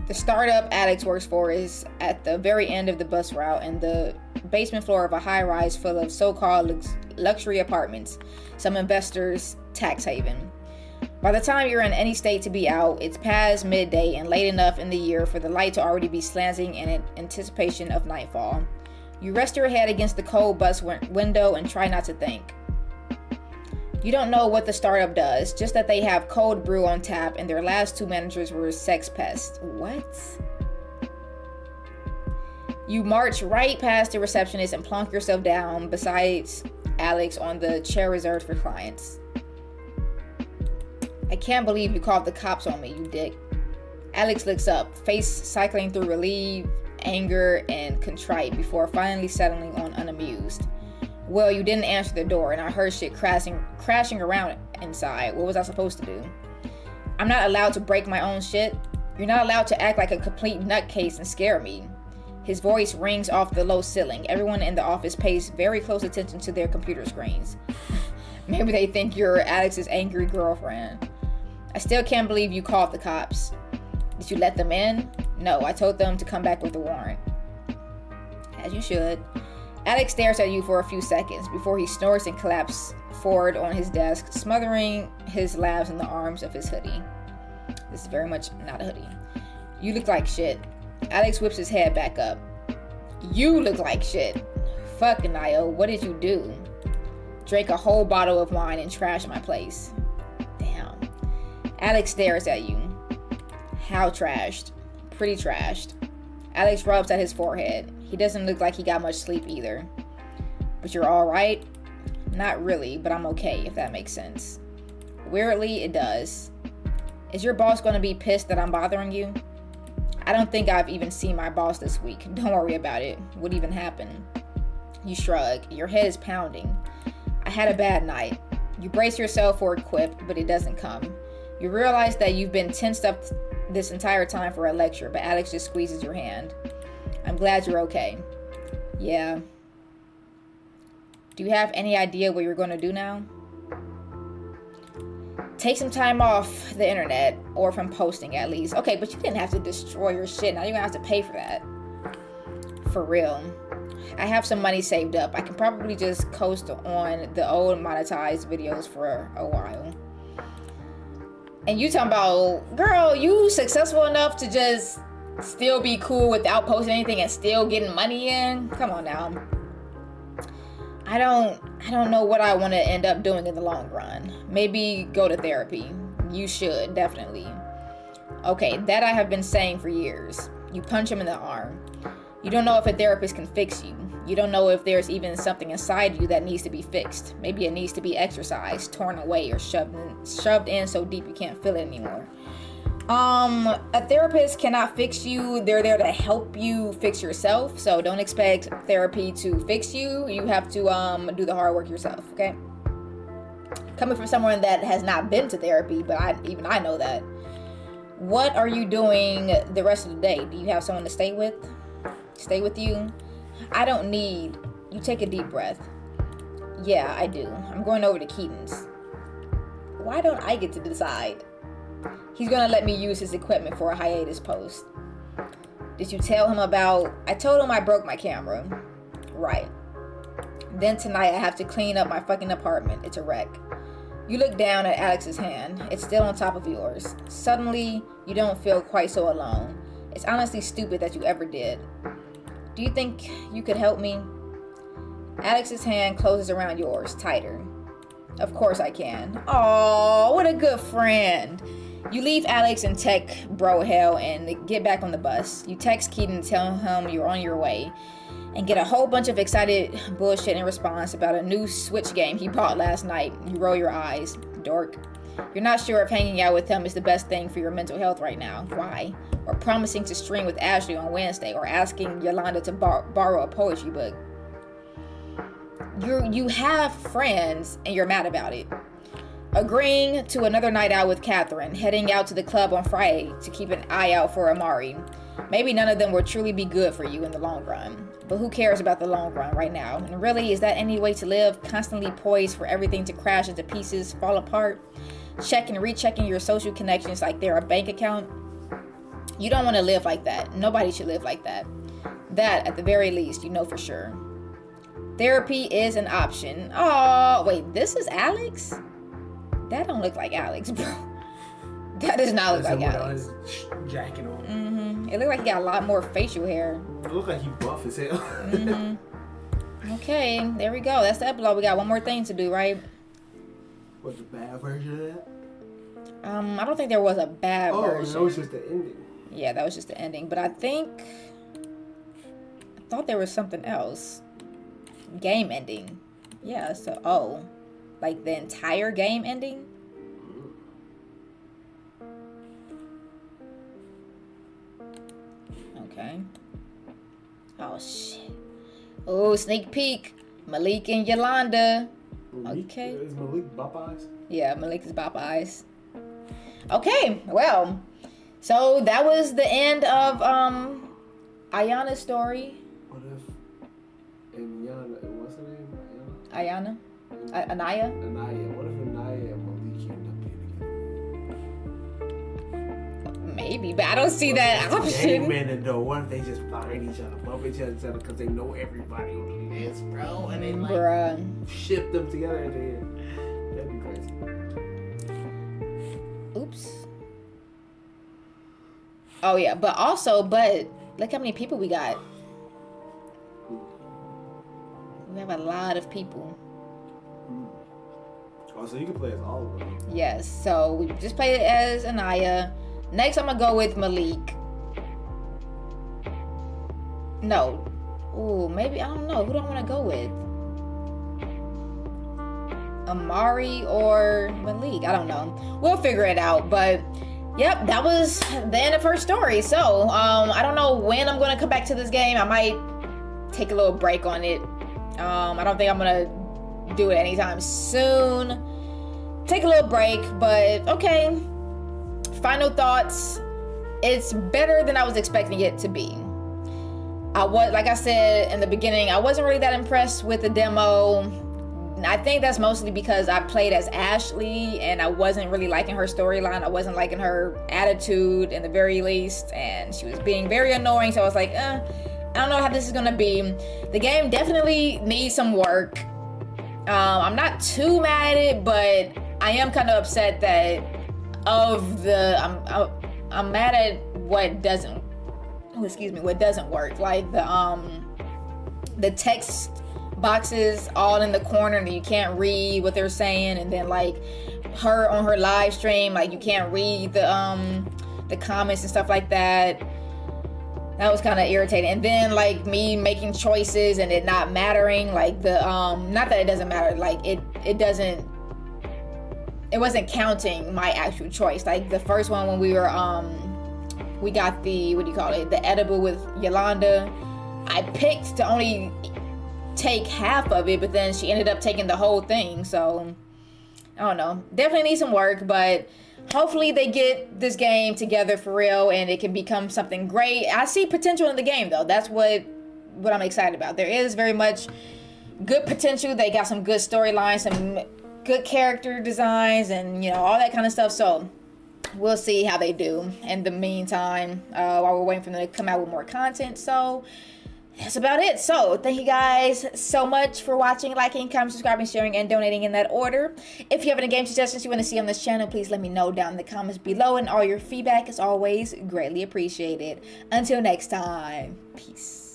The startup Alex works for is at the very end of the bus route and the basement floor of a high-rise full of so-called luxury apartments, some investors' tax haven. By the time you're in any state to be out, it's past midday and late enough in the year for the light to already be slanting in anticipation of nightfall. You rest your head against the cold bus window and try not to think. You don't know what the startup does, just that they have cold brew on tap and their last 2 managers were sex pests. What? You march right past the receptionist and plonk yourself down beside Alex on the chair reserved for clients. I can't believe you called the cops on me, you dick. Alex looks up, face cycling through relief, anger, and contrite before finally settling on unamused. Well, you didn't answer the door, and I heard shit crashing around inside. What was I supposed to do? I'm not allowed to break my own shit. You're not allowed to act like a complete nutcase and scare me. His voice rings off the low ceiling. Everyone in the office pays very close attention to their computer screens. Maybe they think you're Alex's angry girlfriend. I still can't believe you called the cops. Did you let them in? No, I told them to come back with a warrant. As you should. Alex stares at you for a few seconds before he snorts and collapses forward on his desk, smothering his labs in the arms of his hoodie. This is very much not a hoodie. You look like shit. Alex whips his head back up. You look like shit. Fuck, Inaya, what did you do? Drank a whole bottle of wine and trashed my place. Damn. Alex stares at you. How trashed? Pretty trashed. Alex rubs at his forehead. He doesn't look like he got much sleep either. But you're alright? Not really, but I'm okay, if that makes sense. Weirdly, it does. Is your boss going to be pissed that I'm bothering you? I don't think I've even seen my boss this week. Don't worry about it. What even happened? You shrug. Your head is pounding. I had a bad night. You brace yourself for a quip, but it doesn't come. You realize that you've been tensed up this entire time for a lecture, but Alex just squeezes your hand. I'm glad you're okay. Yeah. Do you have any idea what you're going to do now? Take some time off the internet, or from posting at least. Okay, but you didn't have to destroy your shit. Now you're going to have to pay for that. For real. I have some money saved up. I can probably just coast on the old monetized videos for a while. And you talking about, girl, you successful enough to just still be cool without posting anything and still getting money in? Come on now. I don't know what I want to end up doing in the long run. Maybe go to therapy. You should, definitely. Okay, that I have been saying for years. You punch him in the arm. You don't know if a therapist can fix you. You don't know if there's even something inside you that needs to be fixed. Maybe it needs to be exercised, torn away, or shoved in so deep you can't feel it anymore. A therapist cannot fix you. They're there to help you fix yourself. So don't expect therapy to fix you. You have to do the hard work yourself, okay? Coming from someone that has not been to therapy, but I know that. What are you doing the rest of the day? Do you have someone to stay with? Stay with you? I don't need... You take a deep breath. Yeah, I do. I'm going over to Keaton's. Why don't I get to decide? He's gonna let me use his equipment for a hiatus post. Did you tell him about... I told him I broke my camera. Right. Then tonight I have to clean up my fucking apartment. It's a wreck. You look down at Alex's hand. It's still on top of yours. Suddenly, you don't feel quite so alone. It's honestly stupid that you ever did. Do you think you could help me? Alex's hand closes around yours, tighter. Of course I can. Aw, what a good friend. You leave Alex in tech bro hell and get back on the bus. You text Keaton and tell him you're on your way. And get a whole bunch of excited bullshit in response about a new Switch game he bought last night. You roll your eyes. Dork. You're not sure if hanging out with him is the best thing for your mental health right now. Why? Or promising to stream with Ashley on Wednesday. Or asking Yolanda to borrow a poetry book. You have friends and you're mad about it. Agreeing to another night out with Catherine. Heading out to the club on Friday to keep an eye out for Amari. Maybe none of them will truly be good for you in the long run. But who cares about the long run right now? And really, is that any way to live? Constantly poised for everything to crash into pieces, fall apart? Checking and rechecking your social connections like they're a bank account? You don't want to live like that. Nobody should live like that. That, at the very least, you know for sure. Therapy is an option. Oh, wait, this is Alex? That don't look like Alex, bro. That does not look like Alex. Jacket on. It looked like he got a lot more facial hair. It looked like he buff as hell. Okay, there we go. That's the epilogue. We got one more thing to do, right? What's the bad version of that? I don't think there was a bad version. Oh, that was just the ending. Yeah, that was just the ending. But I thought there was something else. Game ending. Yeah, so, like the entire game ending? Okay. Oh, shit. Oh, sneak peek. Malik and Yolanda. Okay. Is Malik Bop Eyes? Yeah, Malik is Bop Eyes. Okay, well. So that was the end of Ayana's story. What if Inaya, what's her name? Ayana? Inaya? Inaya. What if Inaya and Malik end up being together? Maybe, but I don't see that option. Amen. Though, what if they just find each other, bump each other because they know everybody on the dance, bro, and they like ship them together at the end? That'd be crazy. Oops. Oh yeah, but look how many people we got. We have a lot of people. Oh, so you can play as all of them. Yes, so we just played it as Inaya. Next, I'm gonna go with Malik. No. Ooh, maybe, I don't know. Who do I want to go with? Amari or Malik? I don't know. We'll figure it out, but yep, that was the end of her story. So, I don't know when I'm gonna come back to this game. I might take a little break on it. I don't think I'm gonna do it anytime soon. Take a little break, but okay. Final thoughts. It's better than I was expecting it to be. Like I said in the beginning, I wasn't really that impressed with the demo. I think that's mostly because I played as Ashley and I wasn't really liking her storyline. I wasn't liking her attitude in the very least, and she was being very annoying. So I was like, I don't know how this is gonna be. The game definitely needs some work. I'm not too mad at it, but I am kind of upset that I'm mad at what doesn't work. Like the text boxes all in the corner and you can't read what they're saying, and then like her on her live stream, like you can't read the comments and stuff like that. That was kind of irritating. And then like me making choices and it not mattering, like the not that it doesn't matter, like it wasn't counting my actual choice. Like the first one when we got the the edible with Yolanda, I picked to only take half of it, but then she ended up taking the whole thing. So I don't know, definitely needs some work, but hopefully they get this game together for real and it can become something great. I see potential in the game though. That's what I'm excited about. There is very much good potential. They got some good storylines, some good character designs, and all that kind of stuff. So we'll see how they do in the meantime, while we're waiting for them to come out with more content. So that's about it. So thank you guys so much for watching, liking, commenting, subscribing, sharing, and donating in that order. If you have any game suggestions you want to see on this channel, please let me know down in the comments below, and all your feedback is always greatly appreciated. Until next time, peace.